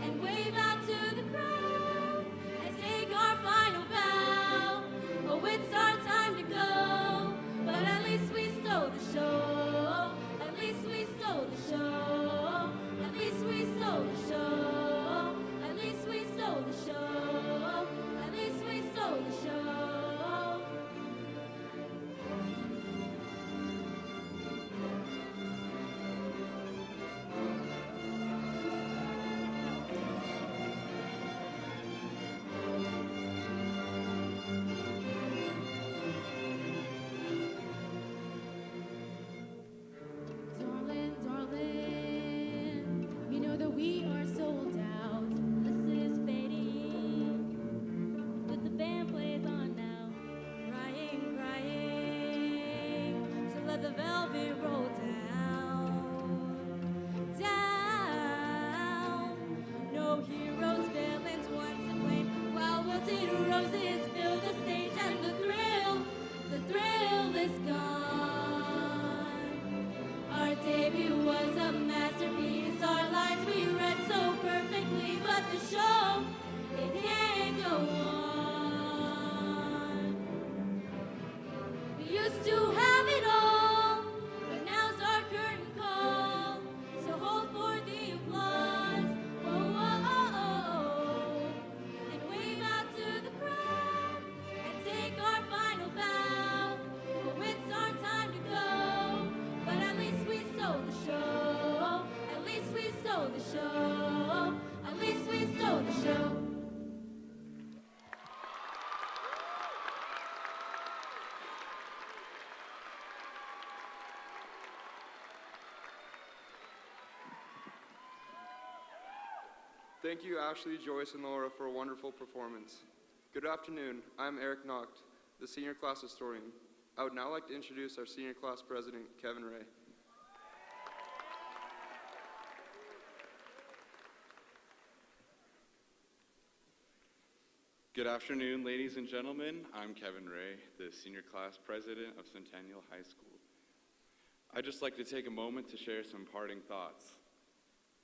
and wave out to the crowd and take our final bow. Oh, it's our time to go, but at least we stole the show. At least we stole the show. At least we stole the show. At least we stole the show. At least we stole the show. Darling, darling, you know that we are sold out. This is fading, but the band plays on now. Crying, crying, so let the velvet roll down, down. No heroes, villains, once to blame, while wilted roses fill the stage, and the thrill is gone. Our debut was a masterpiece, our lines we read so perfectly, but the show, it can't go on. We used to have it all, but now's our curtain call, so hold for the applause, whoa, whoa, and wave out to the crowd, and take our final bow. Oh, it's our time to go, but at least we stole the show. At least we stole the show. At least we stole the show. Thank you, Ashley, Joyce, and Laura, for a wonderful performance. Good afternoon. I'm Eric Nacht, the senior class historian. I would now like to introduce our senior class president, Kevin Ray. Good afternoon, ladies and gentlemen. I'm Kevin Ray, the senior class president of Centennial High School. I'd just like to take a moment to share some parting thoughts.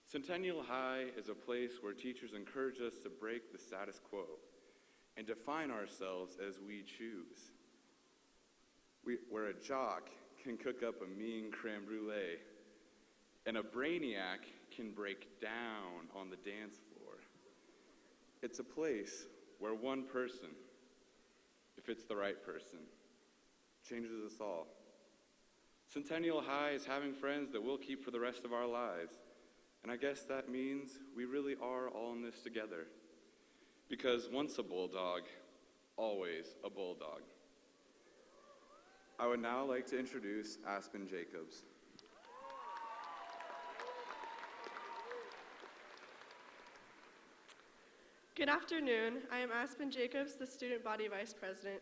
Centennial High is a place where teachers encourage us to break the status quo and define ourselves as we choose. Where a jock can cook up a mean creme brulee and a brainiac can break down on the dance floor. It's a place where one person, if it's the right person, changes us all. Centennial High is having friends that we'll keep for the rest of our lives. And I guess that means we really are all in this together. Because once a bulldog, always a bulldog. I would now like to introduce Aspen Jacobs. Good afternoon. I am Aspen Jacobs, the Student Body Vice President.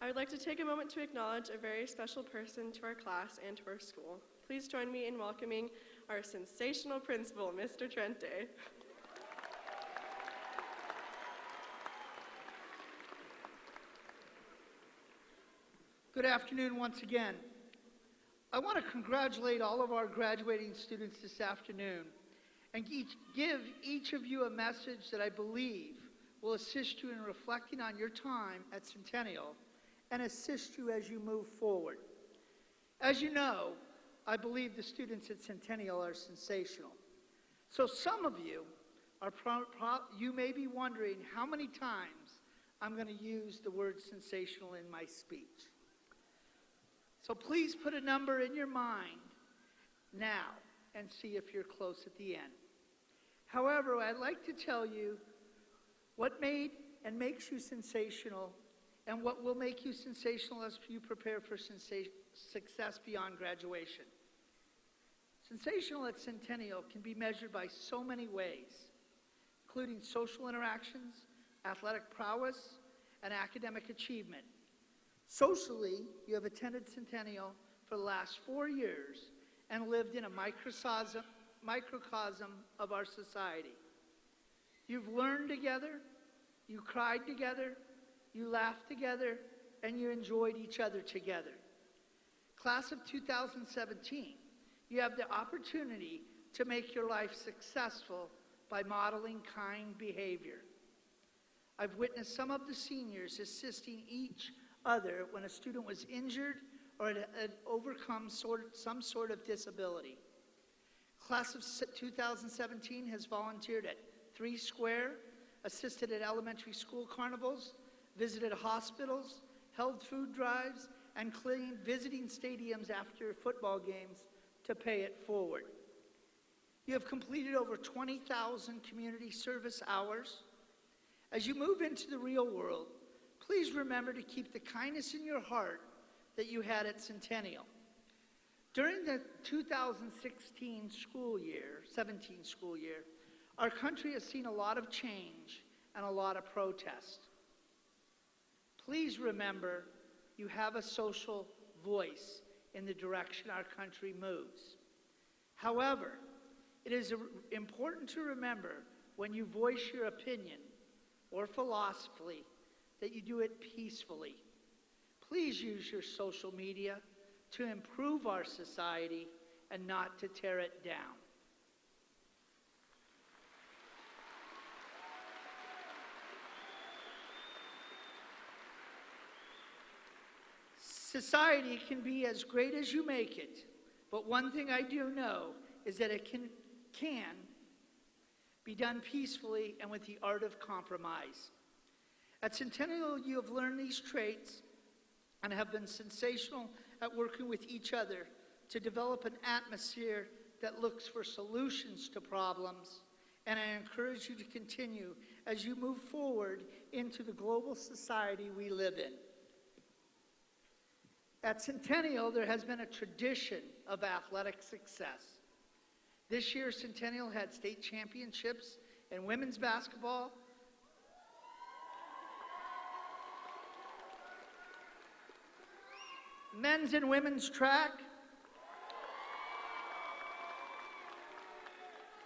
I would like to take a moment to acknowledge a very special person to our class and to our school. Please join me in welcoming our sensational principal, Mr. Trente. Good afternoon once again. I want to congratulate all of our graduating students this afternoon and give each of you a message that I believe will assist you in reflecting on your time at Centennial and assist you as you move forward. As you know, I believe the students at Centennial are sensational. So some of you you may be wondering how many times I'm going to use the word sensational in my speech. So please put a number in your mind now and see if you're close at the end. However, I'd like to tell you what made and makes you sensational and what will make you sensational as you prepare for success beyond graduation. Sensational at Centennial can be measured by so many ways, including social interactions, athletic prowess, and academic achievement. Socially, you have attended Centennial for the last 4 years and lived in a microcosm of our society. You've learned together, you cried together, you laughed together, and you enjoyed each other together. Class of 2017, you have the opportunity to make your life successful by modeling kind behavior. I've witnessed some of the seniors assisting each other when a student was injured or had overcome some sort of disability. Class of 2017 has volunteered at 3 Square, assisted at elementary school carnivals, visited hospitals, held food drives, and cleaned visiting stadiums after football games to pay it forward. You have completed over 20,000 community service hours. As you move into the real world, please remember to keep the kindness in your heart that you had at Centennial. During the 2016 school year, 17 school year, our country has seen a lot of change and a lot of protest. Please remember you have a social voice in the direction our country moves. However, it is important to remember when you voice your opinion or philosophy that you do it peacefully. Please use your social media to improve our society and not to tear it down. Society can be as great as you make it, but one thing I do know is that it can be done peacefully and with the art of compromise. At Centennial, you have learned these traits and have been sensational at working with each other to develop an atmosphere that looks for solutions to problems, and I encourage you to continue as you move forward into the global society we live in. At Centennial, there has been a tradition of athletic success. This year, Centennial had state championships in women's basketball, men's and women's track,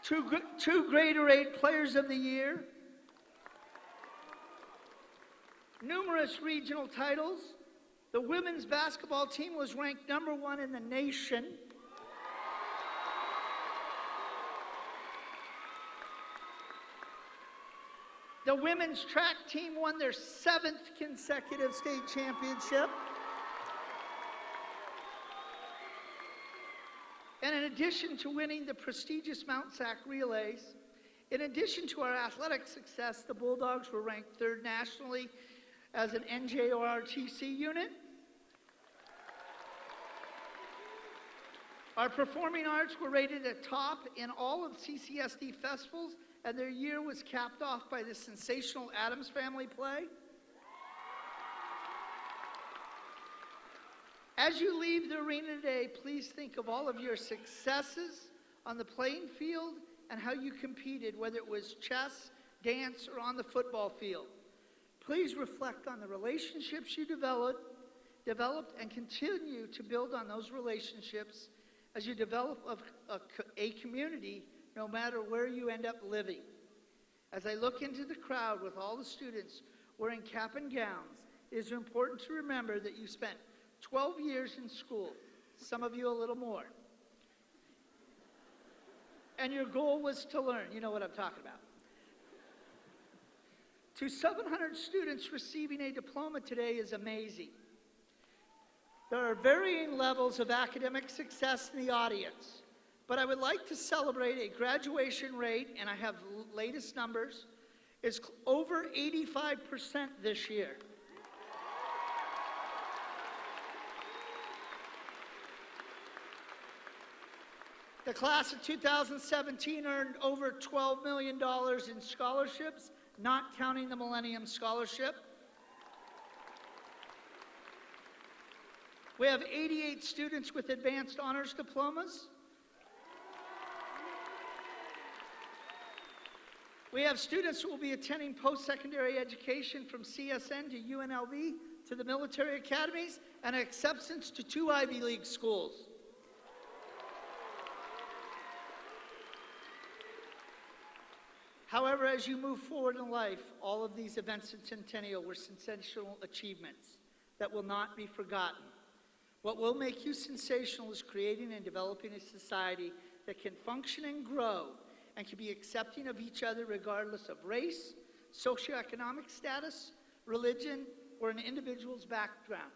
two Grade 8 Players of the Year, numerous regional titles. The women's basketball team was ranked #1 in the nation. The women's track team won their 7th consecutive state championship. And in addition to winning the prestigious Mount Sac relays, in addition to our athletic success, the Bulldogs were ranked 3rd nationally as an NJORTC unit. Our performing arts were rated at top in all of CCSD festivals, and their year was capped off by the sensational Addams Family play. As you leave the arena today, please think of all of your successes on the playing field and how you competed, whether it was chess, dance, or on the football field. Please reflect on the relationships you developed and continue to build on those relationships as you develop a community, no matter where you end up living. As I look into the crowd with all the students wearing cap and gowns, it is important to remember that you spent 12 years in school, some of you a little more. And your goal was to learn. You know what I'm talking about. To 700 students receiving a diploma today is amazing. There are varying levels of academic success in the audience, but I would like to celebrate a graduation rate, and I have latest numbers, is over 85% this year. The class of 2017 earned over $12 million in scholarships, not counting the Millennium Scholarship. We have 88 students with advanced honors diplomas. We have students who will be attending post-secondary education from CSN to UNLV to the military academies, and acceptance to 2 Ivy League schools. However, as you move forward in life, all of these events in Centennial were sensational achievements that will not be forgotten. What will make you sensational is creating and developing a society that can function and grow and can be accepting of each other regardless of race, socioeconomic status, religion, or an individual's background.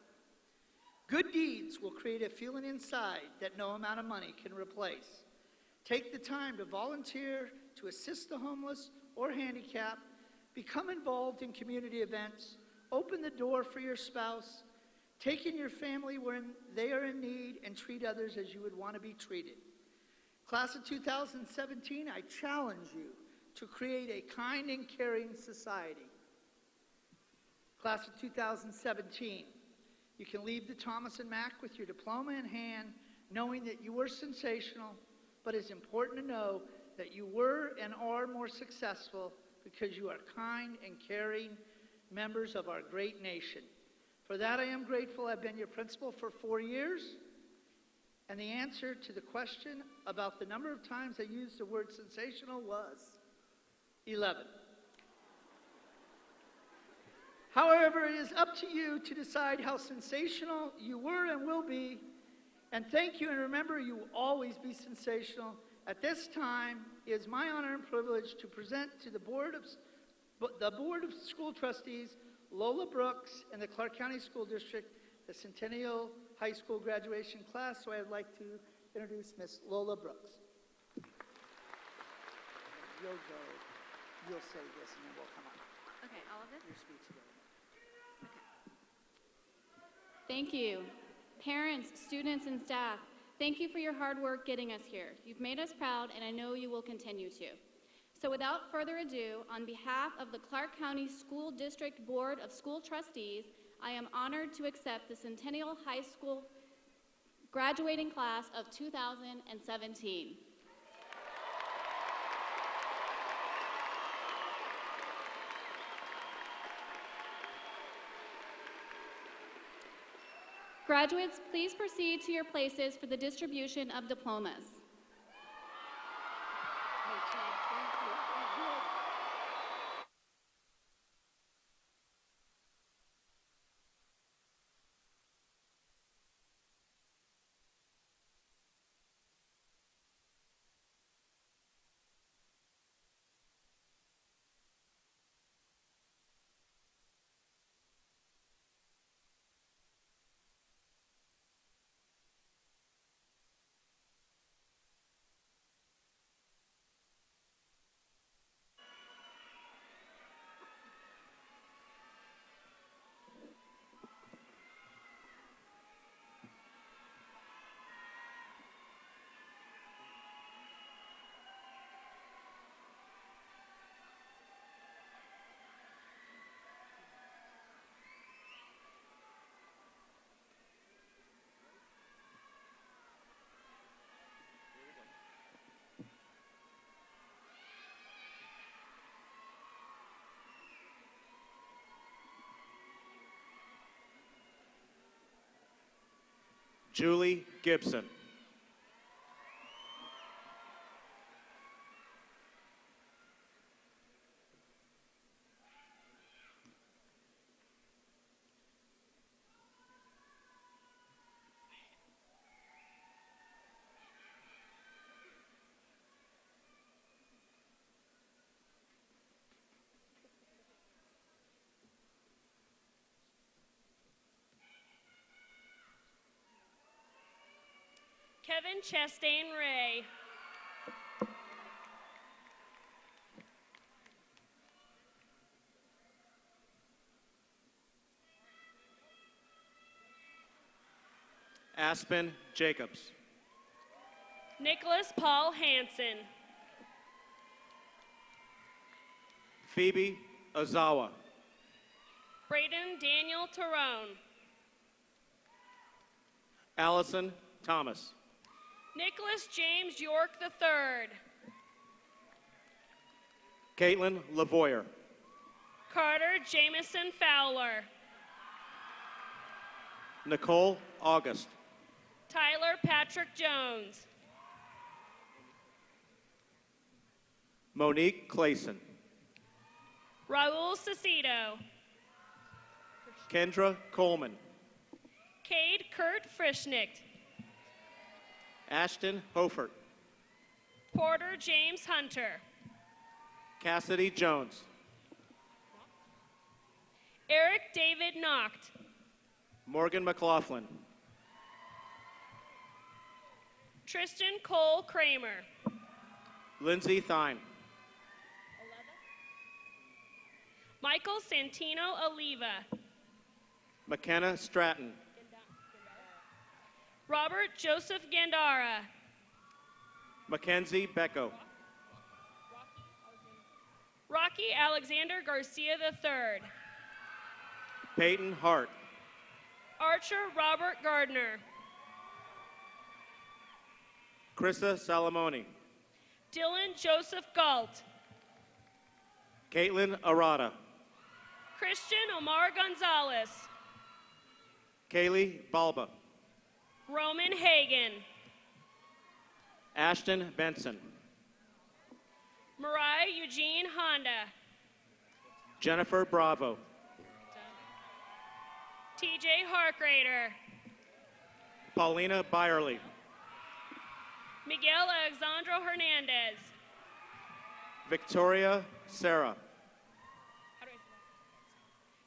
Good deeds will create a feeling inside that no amount of money can replace. Take the time to volunteer, to assist the homeless or handicapped, become involved in community events, open the door for your spouse, take in your family when they are in need, and treat others as you would want to be treated. Class of 2017, I challenge you to create a kind and caring society. Class of 2017, you can leave the Thomas and Mack with your diploma in hand, knowing that you were sensational, but it's important to know that you were and are more successful because you are kind and caring members of our great nation. For that, I am grateful. I've been your principal for 4 years, and the answer to the question about the number of times I used the word sensational was 11. However, it is up to you to decide how sensational you were and will be. And thank you, and remember, you will always be sensational. At this time, it is my honor and privilege to present to the Board of School Trustees, Lola Brooks, and the Clark County School District, the Centennial High School graduation class. So I'd like to introduce Miss Lola Brooks. You'll say this, and then we'll come on. Okay, all of this? Your speech together. Thank you. Parents, students, and staff, thank you for your hard work getting us here. You've made us proud, and I know you will continue to. So without further ado, on behalf of the Clark County School District Board of School Trustees, I am honored to accept the Centennial High School graduating class of 2017. Graduates, please proceed to your places for the distribution of diplomas. Julie Gibson. Kevin Chastain Ray. Aspen Jacobs. Nicholas Paul Hansen. Phoebe Ozawa. Braden Daniel Tyrone. Allison Thomas. Nicholas James York III. Caitlin Lavoyer. Carter Jamison Fowler. Nicole August. Tyler Patrick Jones. Monique Clayson. Raul Cecido. Kendra Coleman. Cade Kurt Frischnicht. Ashton Hofert. Porter James Hunter. Cassidy Jones. Eric David Nocht. Morgan McLaughlin. Tristan Cole Kramer. Lindsay Thine. Michael Santino Oliva. McKenna Stratton. Robert Joseph Gandara. Mackenzie Becko. Rocky Alexander Garcia III. Peyton Hart. Archer Robert Gardner. Krista Salamoni. Dylan Joseph Galt. Caitlin Arata. Christian Omar Gonzalez. Kaylee Balba. Roman Hagan. Ashton Benson. Mariah Eugene Honda. Jennifer Bravo. TJ Harkrader. Paulina Byerly. Miguel Alexandro Hernandez. Victoria Sarah.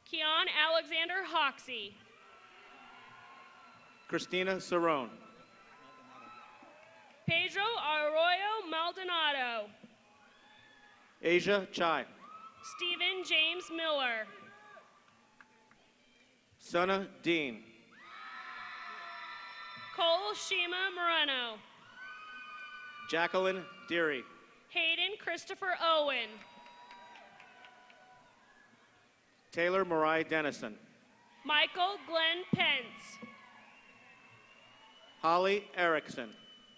Keon Alexander Hoxie. Christina Cerrone. Pedro Arroyo Maldonado. Asia Chai. Stephen James Miller. Sana Dean. Cole Shima Moreno. Jacqueline Deary. Hayden Christopher Owen. Taylor Mariah Dennison. Michael Glenn Pence. Holly Erickson.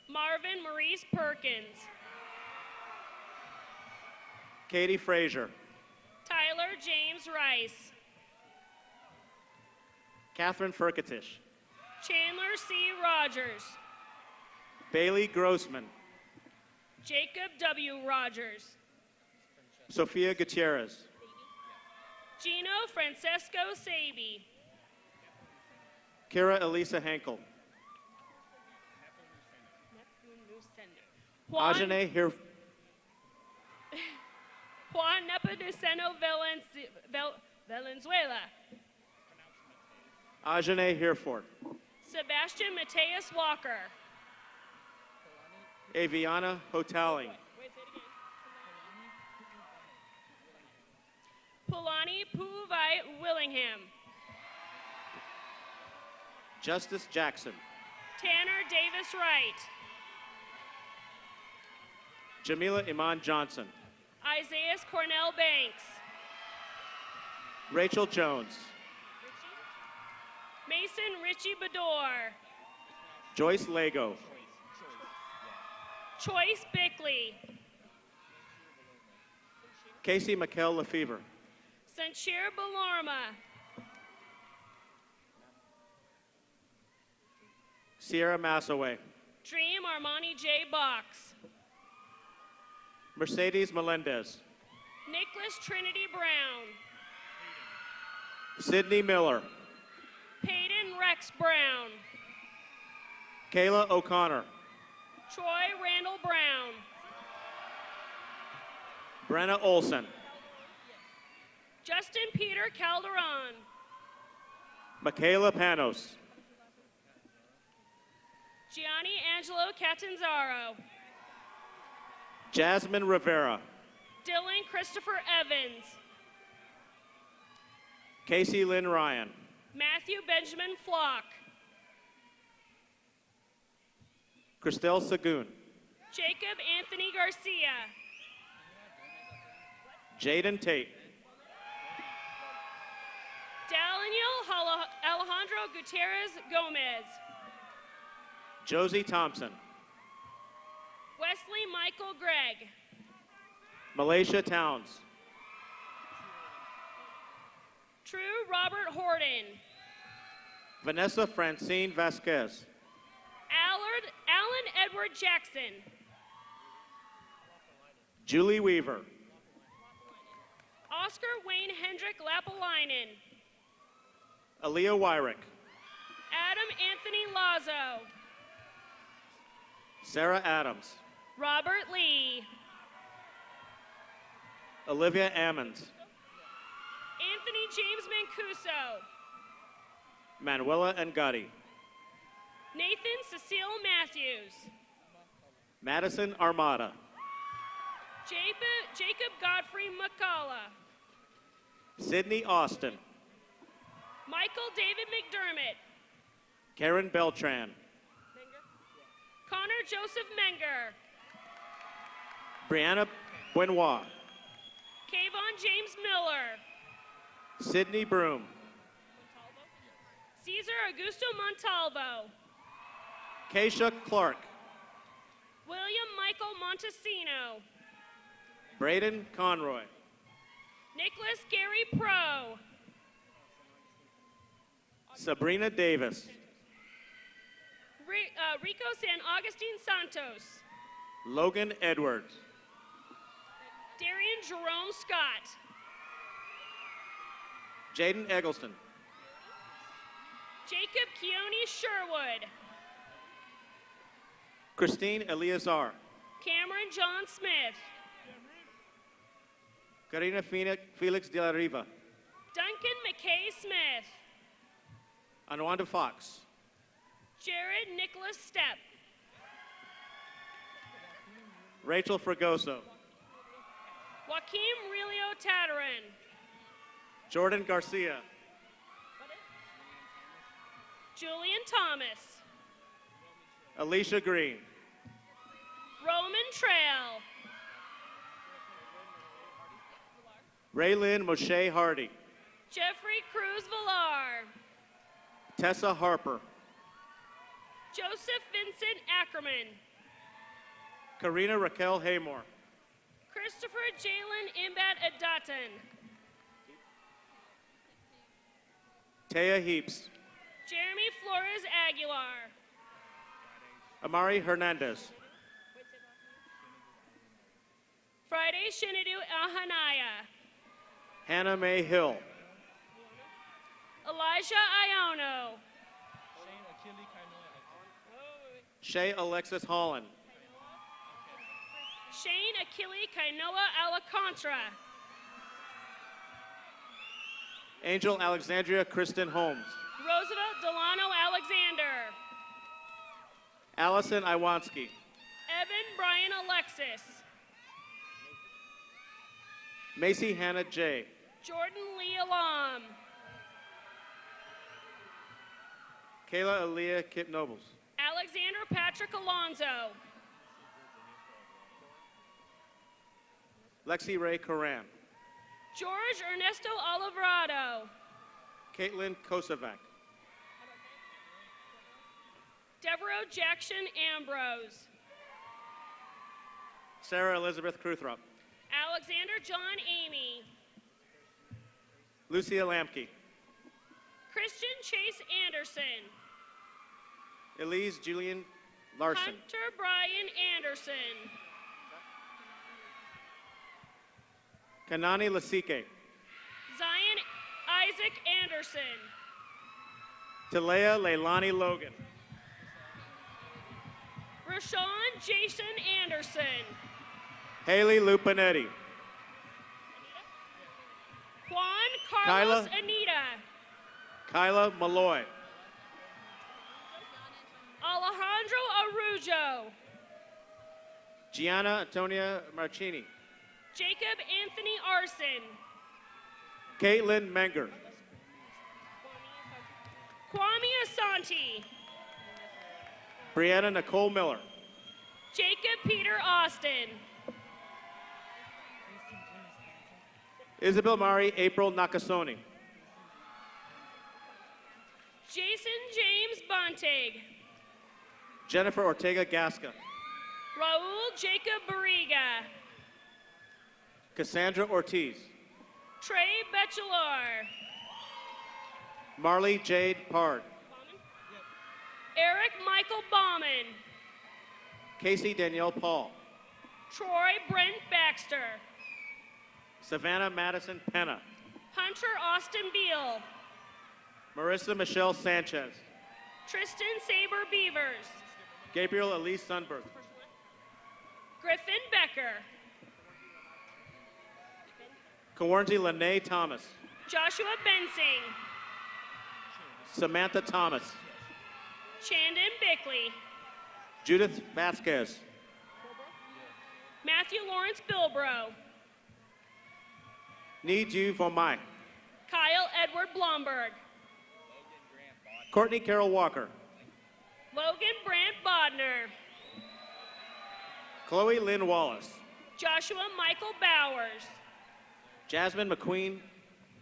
Marvin Maurice Perkins. Katie Frazier. Tyler James Rice. Catherine Furkatish. Chandler C. Rogers. Bailey Grossman. Jacob W. Rogers. Sophia Gutierrez. Gino Francesco Sabi. Kira Elisa Henkel. Ajane here. Juan Nepomuceno Valenzuela. Ajane Hereford. Sebastian Mateus Walker. Aviana Hotaling. Pulani Puvai Willingham. Justice Jackson. Tanner Davis Wright. Jamila Iman Johnson. Isaiah Cornell Banks. Rachel Jones. Mason Richie Bador. Joyce Lago. Choice Bickley. Casey McKell Lefevre. Sanchir Balarma. Sierra Massaway. Dream Armani J. Box. Mercedes Melendez. Nicholas Trinity Brown. Sydney Miller. Peyton Rex Brown. Kayla O'Connor. Troy Randall Brown. Brenna Olson. Justin Peter Calderon. Michaela Panos. Gianni Angelo Catanzaro. Jasmine Rivera. Dylan Christopher Evans. Casey Lynn Ryan. Matthew Benjamin Flock. Christelle Sagoon. Jacob Anthony Garcia. Jaden Tate. Daniel Alejandro Gutierrez Gomez. Josie Thompson. Wesley Michael Gregg. Malaysia Towns. True Robert Horton. Vanessa Francine Vasquez. Alan Edward Jackson. Julie Weaver. Oscar Wayne Hendrick Lapalainen. Aaliyah Wyrick. Adam Anthony Lazo. Sarah Adams. Robert Lee. Olivia Ammons. Anthony James Mancuso. Manuela Ngati. Nathan Cecile Matthews. Madison Armada. Jacob Godfrey McCullough. Sydney Austin. Michael David McDermott. Karen Beltran. Connor Joseph Menger. Brianna Benoit. Kayvon James Miller. Sydney Broom. Cesar Augusto Montalvo. Keisha Clark. William Michael Montesino. Braden Conroy. Nicholas Gary Pro. Sabrina Davis. Rico San Augustine Santos. Logan Edwards. Darian Jerome Scott. Jaden Eggleston. Jacob Keone Sherwood. Christine Eleazar. Cameron John Smith. Karina Felix de la Riva. Duncan McKay Smith. Anwanda Fox. Jared Nicholas Stepp. Rachel Fragoso. Joaquim Relio Tatarin. Jordan Garcia. Julian Thomas. Alicia Green. Roman Trail. Raylyn Moshe Hardy. Jeffrey Cruz Villar. Tessa Harper. Joseph Vincent Ackerman. Karina Raquel Haymore. Christopher Jalen Imbat Adatan. Taya Heaps. Jeremy Flores Aguilar. Amari Hernandez. Friday Shinadu Ahanaya. Hannah Mae Hill. Elijah Iono. Shay Alexis Holland. Shane Achille Kainoa Alacontra. Angel Alexandria Kristen Holmes. Roosevelt Delano Alexander. Allison Iwansky. Evan Brian Alexis. Macy Hannah J. Jordan Lee Alam. Kayla Aaliyah Kip Nobles. Alexander Patrick Alonzo. Lexi Ray Coran. George Ernesto Oliverado. Caitlin Kosovac. Devereaux Jackson Ambrose. Sarah Elizabeth Cruthrop. Alexander John Amy. Lucia Lamke. Christian Chase Anderson. Elise Julian Larson. Hunter Brian Anderson. Kanani Lasike. Zion Isaac Anderson. Talea Leilani Logan. Rashawn Jason Anderson. Haley Lupanetti. Juan Carlos Kyla. Anita. Kyla Malloy. Alejandro Arujo. Gianna Antonia Marchini. Jacob Anthony Arson. Caitlin Menger. Kwame Asante. Brianna Nicole Miller. Jacob Peter Austin. Isabel Mari April Nakasoni. Jason James Bontig. Jennifer Ortega Gasca. Raul Jacob Barriga. Cassandra Ortiz. Trey Bechelar. Marley Jade Pard. Eric Michael Bauman. Casey Danielle Paul. Troy Brent Baxter. Savannah Madison Penna. Hunter Austin Beal. Marissa Michelle Sanchez. Tristan Saber Beavers. Gabriel Elise Sundberg. Griffin Becker. Kawarnzi Lene Thomas. Joshua Bensing. Samantha Thomas. Chandon Bickley. Judith Vasquez. Matthew Lawrence Bilbro. Need you for my. Kyle Edward Blomberg. Courtney Carol Walker. Logan Brandt Bodner. Chloe Lynn Wallace. Joshua Michael Bowers. Jasmine McQueen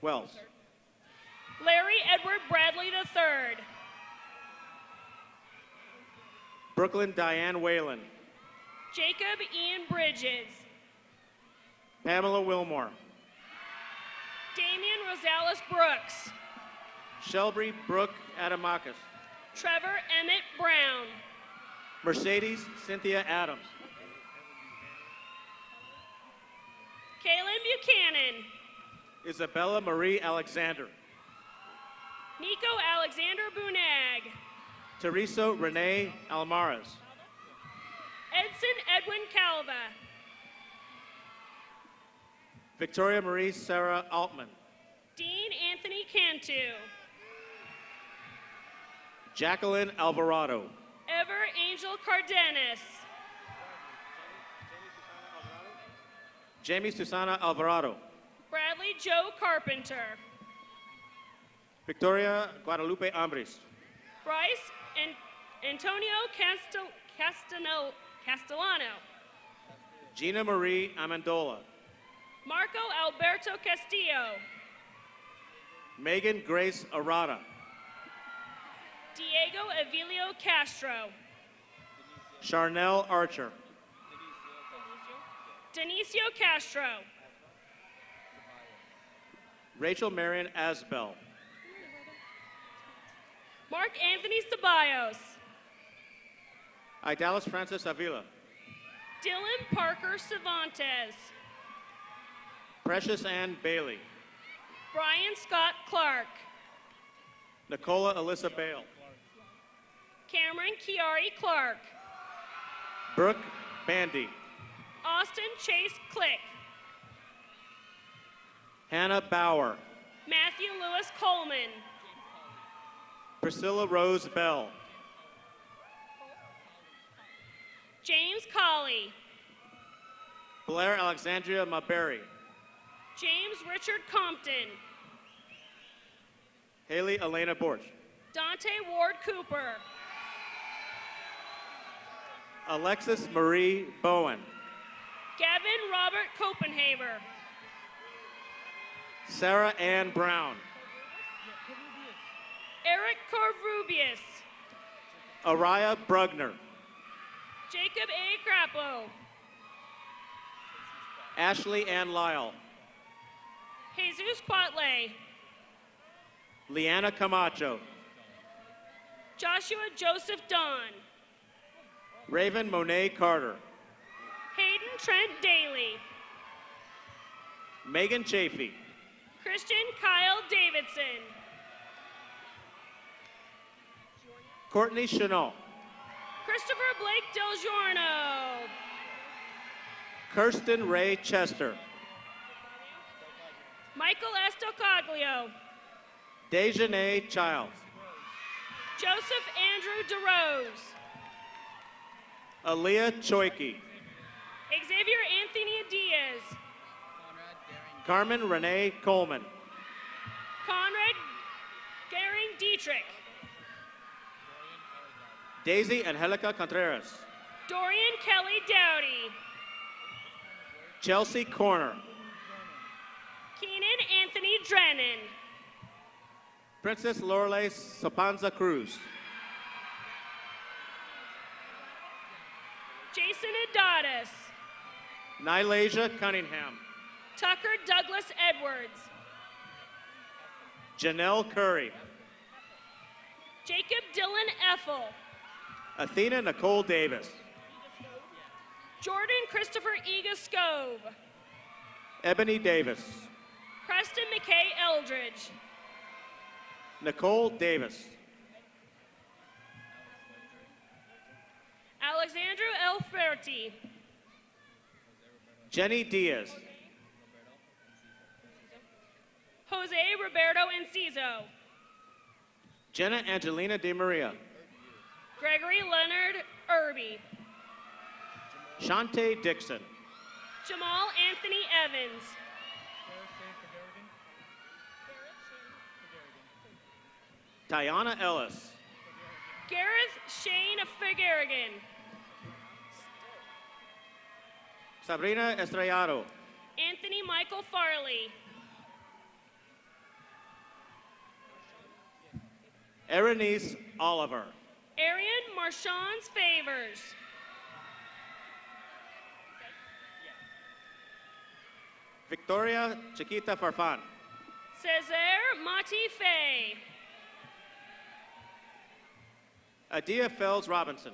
Wells. Larry Edward Bradley III. Brooklyn Diane Whalen. Jacob Ian Bridges. Pamela Wilmore. Damian Rosales Brooks. Shelby Brooke Adamakis. Trevor Emmett Brown. Mercedes Cynthia Adams. Kaylin Buchanan. Isabella Marie Alexander. Nico Alexander Bunag. Teresa Renee Almaraz. Edson Edwin Calva. Victoria Marie Sarah Altman. Dean Anthony Cantu. Jacqueline Alvarado. Ever Angel Cardenas. Jamie Susana Alvarado. Bradley Joe Carpenter. Victoria Guadalupe Ambris. Bryce and Antonio Castellano. Gina Marie Amendola. Marco Alberto Castillo. Megan Grace Arata. Diego Evilio Castro. Charnel Archer. Denicio Castro. Rachel Marion Asbell. Mark Anthony Ceballos. Idalis Francis Avila. Dylan Parker Cervantes. Precious Ann Bailey. Brian Scott Clark. Nicola Alyssa Bale. Cameron Chiari Clark. Brooke Bandy. Austin Chase Click. Hannah Bauer. Matthew Lewis Coleman. Priscilla Rose Bell. James Colley. Blair Alexandria Maberry. James Richard Compton. Haley Elena Borch. Dante Ward Cooper. Alexis Marie Bowen. Gavin Robert Copenhaver. Sarah Ann Brown. Eric Corrubius. Araya Brugner. Jacob A. Crapo. Ashley Ann Lyle. Jesus Quatley. Leanna Camacho. Joshua Joseph Don. Raven Monet Carter. Hayden Trent Daly. Megan Chafee. Christian Kyle Davidson. Courtney Chanel. Christopher Blake Del Giorno. Kirsten Ray Chester. Michael Estocaglio. Dejanay Childs. Joseph Andrew DeRose. Aaliyah Choiky. Xavier Anthony Diaz. Carmen Renee Coleman. Conrad Gehring Dietrich. Daisy Angelica Contreras. Dorian Kelly Dowdy. Chelsea Corner. Keenan Anthony Drennan. Princess Lorelei Sopanza Cruz. Jason Adonis. Nylasia Cunningham. Tucker Douglas Edwards. Janelle Curry. Jacob Dylan Effel. Athena Nicole Davis. Jordan Christopher Ega Scove. Ebony Davis. Preston McKay Eldridge. Nicole Davis. Alexandra Elferti. Jenny Diaz. Jose Roberto Enciso. Jenna Angelina De Maria. Gregory Leonard Irby. Shantae Dixon. Jamal Anthony Evans. Tiana Ellis. Gareth Shane Figueregan. Sabrina Estrellado. Anthony Michael Farley. Erenice Oliver. Arian Marchand Favors. Victoria Chiquita Farfan. Cesar Mati Fay. Adia Fells Robinson.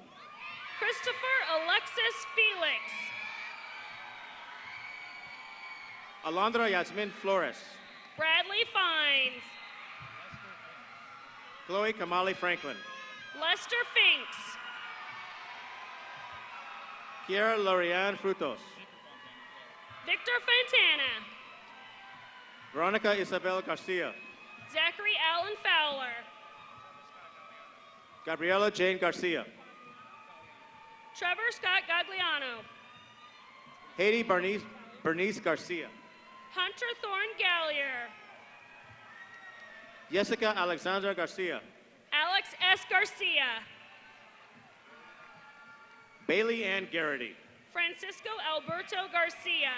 Christopher Alexis Felix. Alondra Yasmin Flores. Bradley Fines. Chloe Kamali Franklin. Lester Finks. Kiara Lorianne Frutos. Victor Fontana. Veronica Isabel Garcia. Zachary Allen Fowler. Gabriela Jane Garcia. Trevor Scott Gagliano. Haiti Bernice Garcia. Hunter Thorne Gallier. Jessica Alexandra Garcia. Alex S. Garcia. Bailey Ann Garrity. Francisco Alberto Garcia.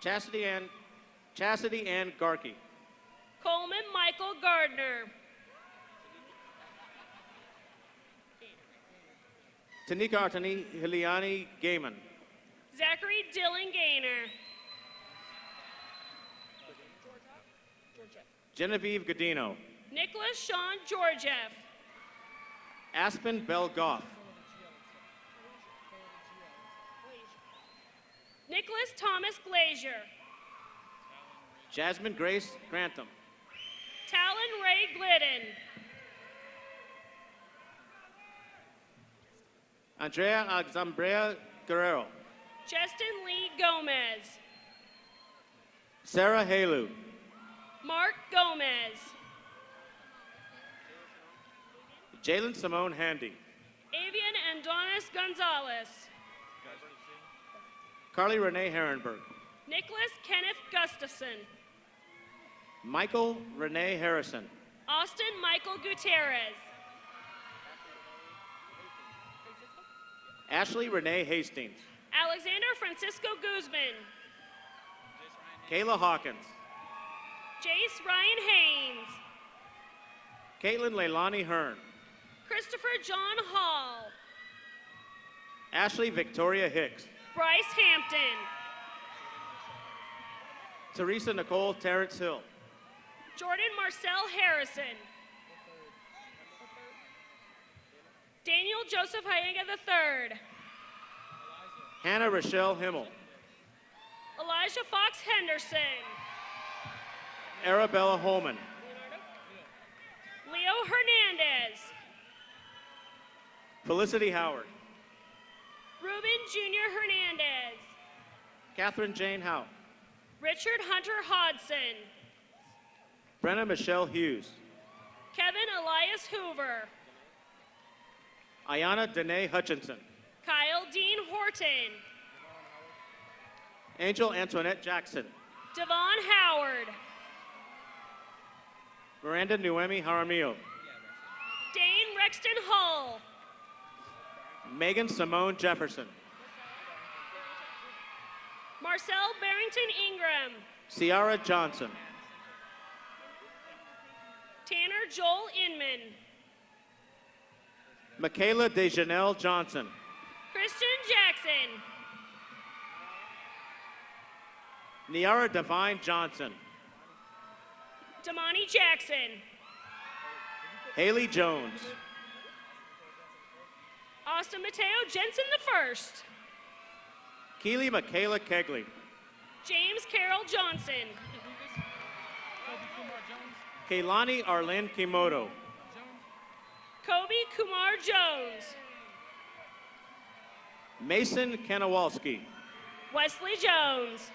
Chastity Ann Garkey. Coleman Michael Gardner. Tanika Artani Hiliani Gaiman. Zachary Dillon Gaynor. Genevieve Godino. Nicholas Sean Georgieff. Aspen Bell Goff. Nicholas Thomas Glazier. Jasmine Grace Grantham. Talon Ray Glidden. Andrea Alexandria Guerrero. Justin Lee Gomez. Sarah Halu. Mark Gomez. Jalen Simone Handy. Avian Andonis Gonzalez. Carly Renee Herrenberg. Nicholas Kenneth Gustafson. Michael Renee Harrison. Austin Michael Gutierrez. Ashley Renee Hastings. Alexander Francisco Guzman. Kayla Hawkins. Jace Ryan Haynes. Caitlin Leilani Hearn. Christopher John Hall. Ashley Victoria Hicks. Bryce Hampton. Teresa Nicole Terrence Hill. Jordan Marcel Harrison. Daniel Joseph Hayenga III. Hannah Rochelle Himmel. Elijah Fox Henderson. Arabella Holman. Leo Hernandez. Felicity Howard. Ruben Jr. Hernandez. Catherine Jane Howe. Richard Hunter Hodson. Brenna Michelle Hughes. Kevin Elias Hoover. Ayana Danae Hutchinson. Kyle Dean Horton. Angel Antoinette Jackson. Devon Howard. Miranda Nuemi Jaramillo. Dane Rexton Hull. Megan Simone Jefferson. Marcel Barrington Ingram. Ciara Johnson. Tanner Joel Inman. Michaela DeJanelle Johnson. Christian Jackson. Niara Divine Johnson. Damani Jackson. Haley Jones. Austin Mateo Jensen I. Keely Michaela Kegley. James Carroll Johnson. Kaylani Arlene Kimoto. Kobe Kumar Jones. Mason Kanawalski. Wesley Jones.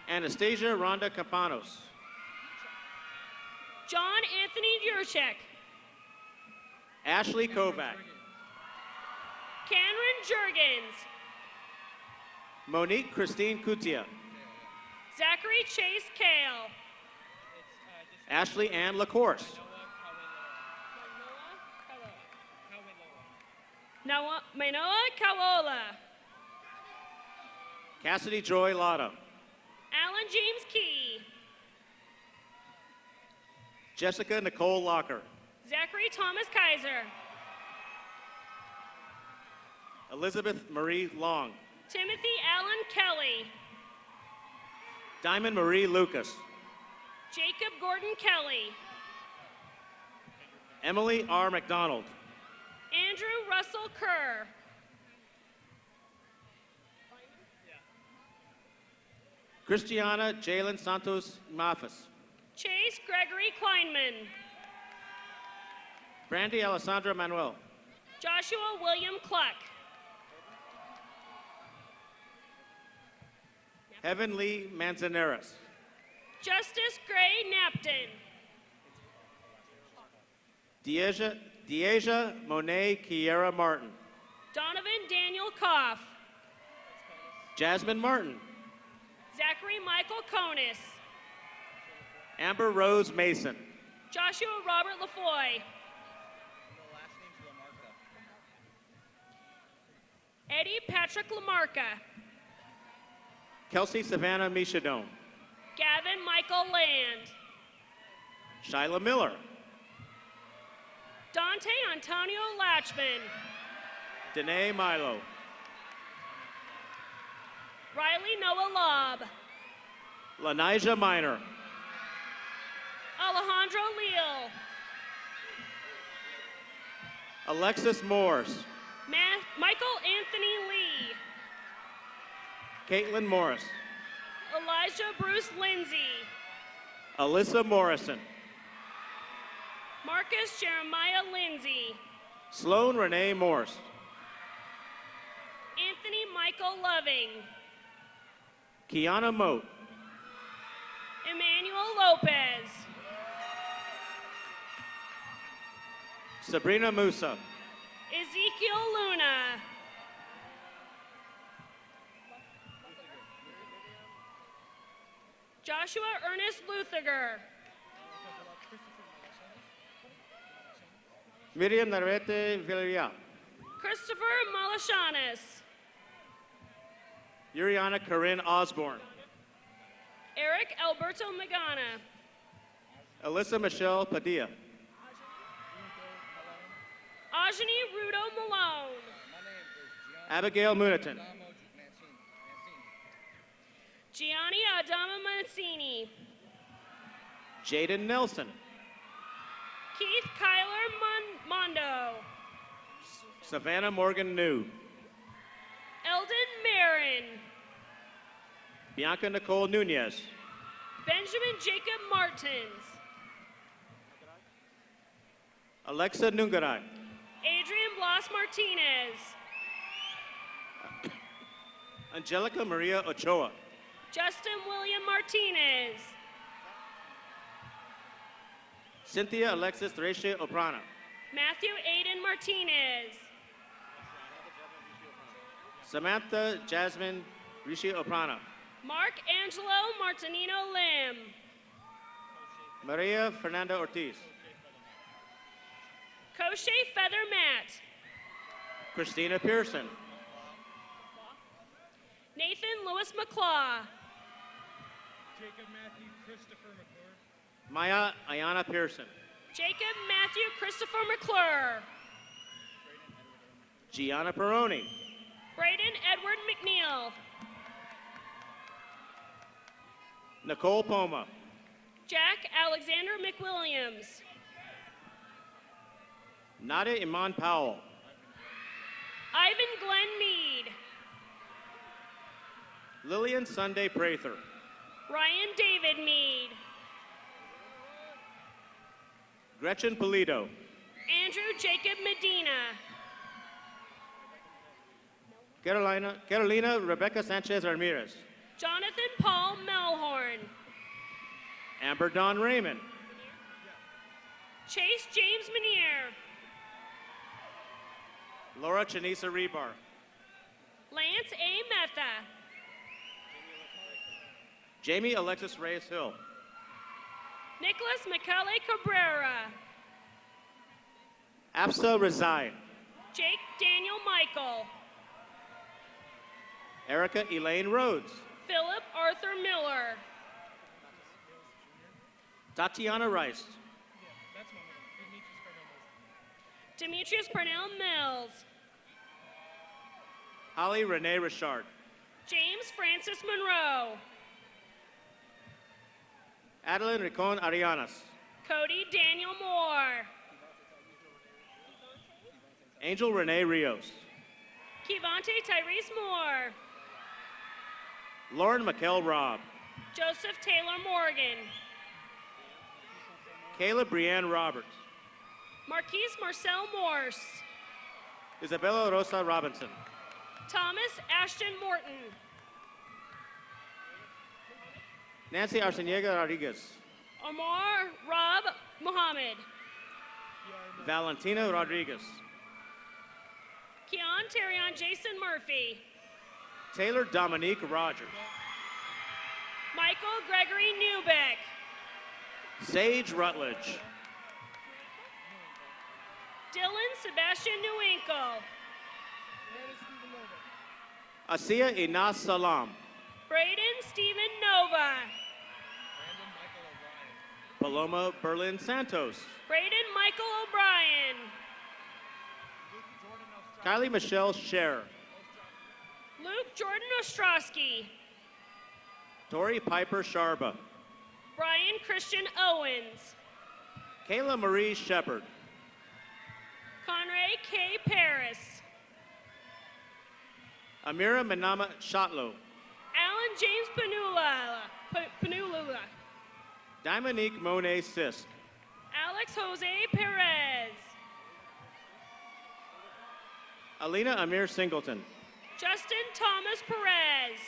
Anastasia Rhonda Campanos. John Anthony Jurchek. Ashley Kovac. Cameron Jurgens. Monique Christine Kutia. Zachary Chase Kale. Ashley Ann LaCourse. Manoa Kawola. Cassidy Joy Lotta. Alan James Key. Jessica Nicole Locker. Zachary Thomas Kaiser. Elizabeth Marie Long. Timothy Allen Kelly. Diamond Marie Lucas. Jacob Gordon Kelly. Emily R. McDonald. Andrew Russell Kerr. Christiana Jalen Santos Mafas. Chase Gregory Kleinman. Brandy Alessandra Manuel. Joshua William Cluck. Heaven Lee Manzanares. Justice Gray Napton. Deasia Monet Kiera Martin. Donovan Daniel Koff. Jasmine Martin. Zachary Michael Konis. Amber Rose Mason. Joshua Robert LaFoy. Eddie Patrick Lamarca. Kelsey Savannah Michadone. Gavin Michael Land. Shyla Miller. Dante Antonio Latchman. Danae Milo. Riley Noah Lobb. Lanija Minor. Alejandro Leal. Alexis Morse. Michael Anthony Lee. Caitlin Morris. Elijah Bruce Lindsay. Alyssa Morrison. Marcus Jeremiah Lindsay. Sloan Renee Morse. Anthony Michael Loving. Kiana Moat. Emmanuel Lopez. Sabrina Musa. Ezekiel Luna. Joshua Ernest Luthiger. Miriam Narvete Villarreal. Christopher Malashanis. Uriana Corinne Osborne. Eric Alberto Magana. Alyssa Michelle Padilla. Ajani Rudo Malone. Abigail Muniton. Gianni Adama Mancini. Jaden Nelson. Keith Kyler Mondo. Savannah Morgan New. Eldon Marin. Bianca Nicole Nunez. Benjamin Jacob Martins. Alexa Nungaray. Adrian Blas Martinez. Angelica Maria Ochoa. Justin William Martinez. Cynthia Alexis Threshe Oprana. Matthew Aiden Martinez. Samantha Jasmine Rishi Oprana. Mark Angelo Martinino Lim. Maria Fernanda Ortiz. Koshé Feather Matt. Christina Pearson. Nathan Lewis McClaw. Jacob Matthew Christopher McClure. Maya Ayana Pearson. Jacob Matthew Christopher McClure. Gianna Peroni. Braden Edward McNeil. Nicole Poma. Jack Alexander McWilliams. Nadia Iman Powell. Ivan Glenn Mead. Lillian Sunday Prather. Ryan David Mead. Gretchen Polito. Andrew Jacob Medina. Carolina Rebecca Sanchez Ramirez. Jonathan Paul Melhorn. Amber Dawn Raymond. Chase James Manier. Laura Chanisa Rebar. Lance A. Metha. Jamie Alexis Reyes Hill. Nicholas Michele Cabrera. Afsa Resign. Jake Daniel Michael. Erica Elaine Rhodes. Philip Arthur Miller. Tatiana Rice. Demetrius Purnell Mills. Holly Renee Richard. James Francis Monroe. Adeline Ricon Arianas. Cody Daniel Moore. Angel Renee Rios. Kivante Tyrese Moore. Lauren McKell Robb. Joseph Taylor Morgan. Kayla Brianne Roberts. Marquise Marcel Morse. Isabella Rosa Robinson. Thomas Ashton Morton. Nancy Arceniega Rodriguez. Omar Rob Muhammad. Valentina Rodriguez. Keon Terrion Jason Murphy. Taylor Dominique Rogers. Michael Gregory Newbeck. Sage Rutledge. Dylan Sebastian Newinkel. Asia Inas Salam. Braden Stephen Nova. Paloma Berlin Santos. Braden Michael O'Brien. Kylie Michelle Scherer. Luke Jordan Ostrowski. Tori Piper Sharba. Brian Christian Owens. Kayla Marie Shepard. Conray K. Paris. Amira Manama Shotlow. Alan James Panula. Dominique Monet Sisk. Alex Jose Perez. Alina Amir Singleton. Justin Thomas Perez.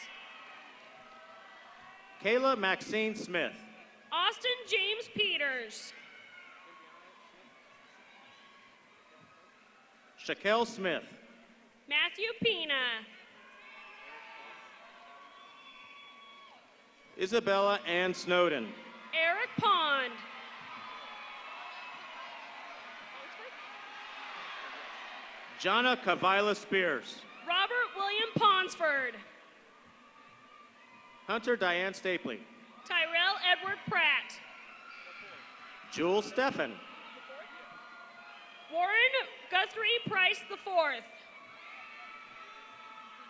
Kayla Maxine Smith. Austin James Peters. Shaquille Smith. Matthew Pina. Isabella Ann Snowden. Eric Pond. Jonna Kavila Spears. Robert William Ponsford. Hunter Diane Stapley. Tyrell Edward Pratt. Jules Steffen. Warren Guthrie Price IV.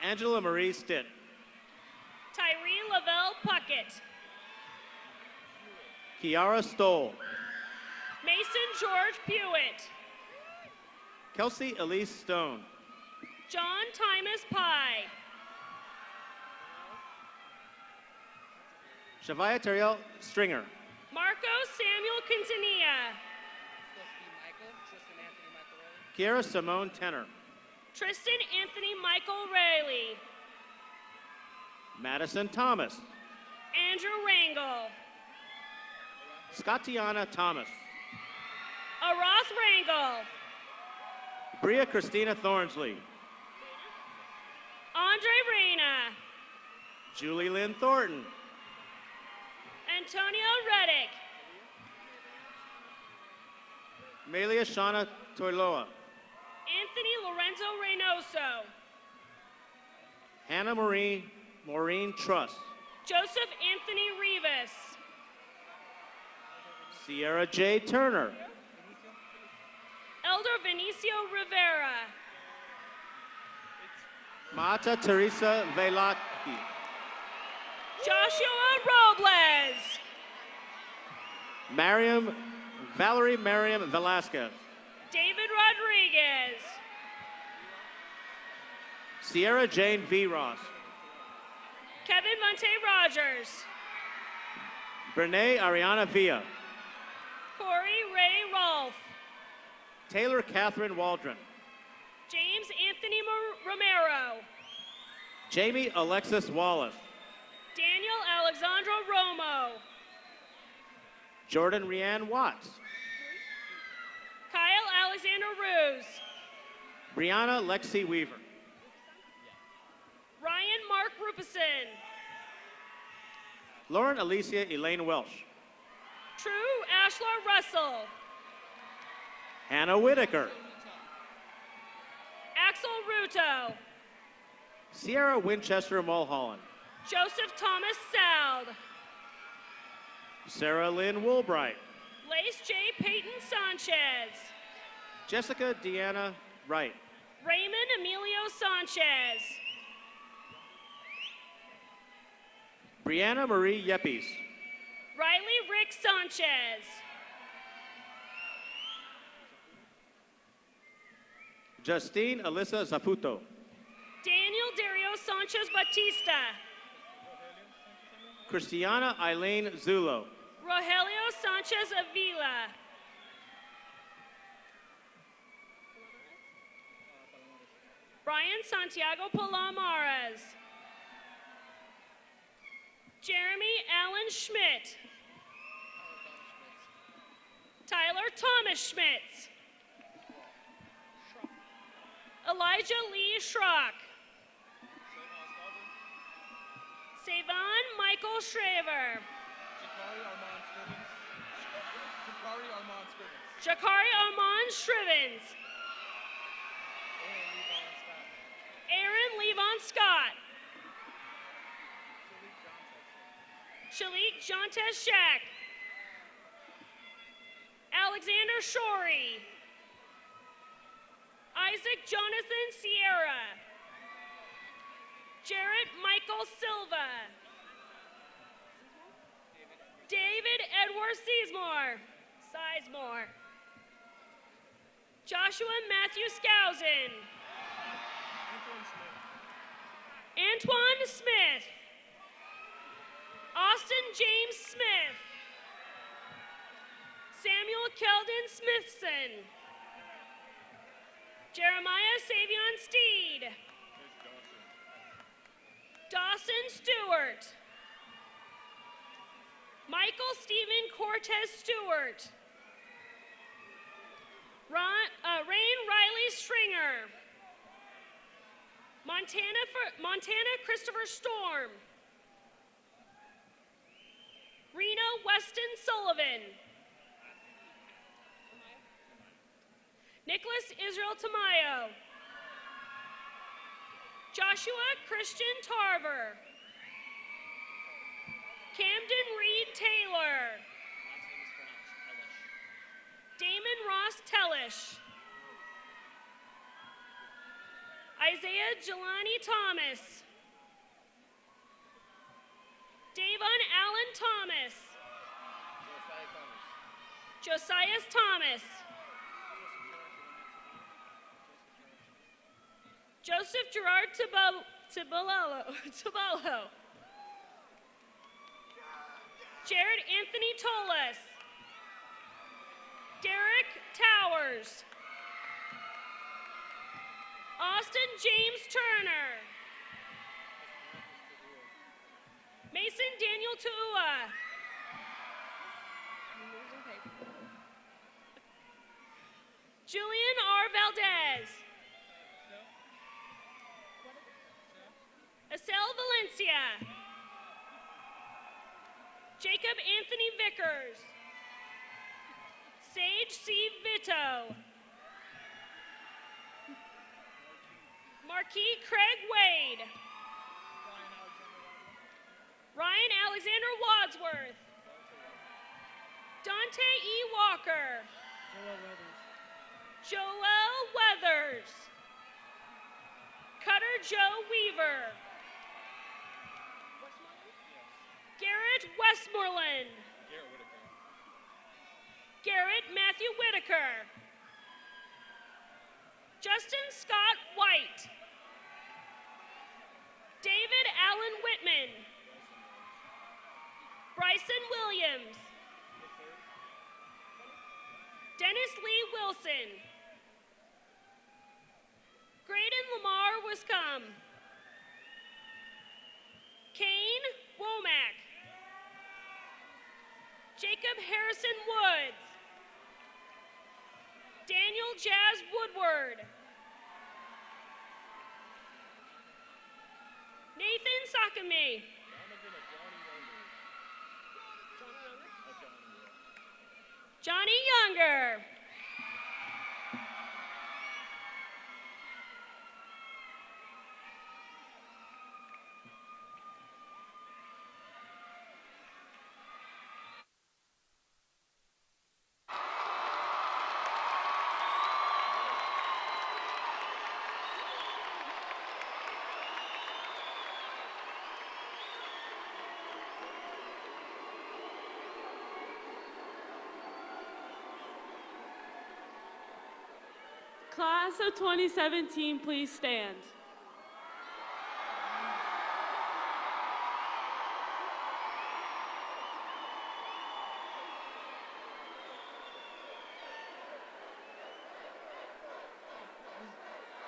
Angela Marie Stitt. Tyree Lavelle Puckett. Kiara Stoll. Mason George Pewitt. Kelsey Elise Stone. John Timus Pye. Shavaya Terriel Stringer. Marco Samuel Quintanilla. Kiara Simone Tenner. Tristan Anthony Michael Rayleigh. Madison Thomas. Andrew Rangel. Scottiana Thomas. Aroth Rangel. Bria Christina Thornsley. Andre Reyna. Julie Lynn Thornton. Antonio Reddick. Melia Shauna Toiloa. Anthony Lorenzo Reynoso. Hannah Maureen Truss. Joseph Anthony Rivas. Sierra J. Turner. Elder Vinicio Rivera. Mata Teresa Velaki. Joshua Robles. Valerie Mariam Velasquez. David Rodriguez. Sierra Jane V. Ross. Kevin Monte Rogers. Brene Ariana Villa. Corey Ray Rolfe. Taylor Catherine Waldron. James Anthony Romero. Jamie Alexis Wallace. Daniel Alexandro Romo. Jordan Rianne Watts. Kyle Alexander Ruse. Brianna Lexi Weaver. Ryan Mark Rupison. Lauren Alicia Elaine Welsh. True Ashlar Russell. Hannah Whitaker. Axel Ruto. Sierra Winchester Mulholland. Joseph Thomas Sald. Sarah Lynn Woolbright. Lace J. Peyton Sanchez. Jessica Deanna Wright. Raymond Emilio Sanchez. Brianna Marie Yepes. Riley Rick Sanchez. Justine Alyssa Zaputo. Daniel Dario Sanchez Batista. Christiana Eileen Zulo. Rogelio Sanchez Avila. Brian Santiago Palomares. Jeremy Allen Schmidt. Tyler Thomas Schmitz. Elijah Lee Schrock. Savon Michael Shraver. Jakari Armand Scrivens. Aaron Levon Scott. Shalik Jontes Shack. Alexander Shorey. Isaac Jonathan Sierra. Jarrett Michael Silva. David Edward Sizemore. Joshua Matthew Skousen. Antoine Smith. Austin James Smith. Samuel Keldon Smithson. Jeremiah Savion Steed. Dawson Stewart. Michael Stephen Cortez Stewart. Rain Riley Stringer. Montana Christopher Storm. Reno Weston Sullivan. Nicholas Israel Tamayo. Joshua Christian Tarver. Camden Reed Taylor. Damon Ross Tellish. Isaiah Jelani Thomas. Davon Allen Thomas. Josias Thomas. Joseph Gerard Tabolo. Jared Anthony Toles. Derek Towers. Austin James Turner. Mason Daniel Tuua. Julian R. Valdez. Estelle Valencia. Jacob Anthony Vickers. Sage C. Vito. Marquis Craig Wade. Ryan Alexander Wadsworth. Dante E. Walker. Joel Weathers. Cutter Joe Weaver. Garrett Westmoreland. Scott Matthew Whitaker. Justin Scott White. David Allen Whitman. Bryson Williams. Dennis Lee Wilson. Graydon Lamar Wiscombe. Kane Womack. Jacob Harrison Woods. Daniel Jazz Woodward. Nathan Sakame. Johnny Younger. Class of 2017, please stand.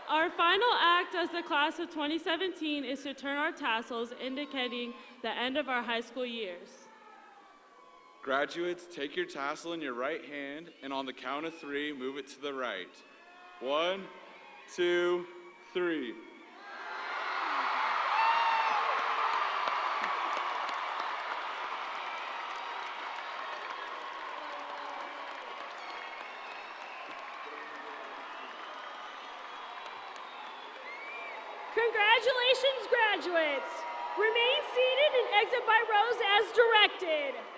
Our final act as the class of 2017 is to turn our tassels, indicating the end of our high school years. Graduates, take your tassel in your right hand, and on the count of 3, move it to the right. 1, 2, 3. Congratulations, graduates. Remain seated and exit by rows as directed.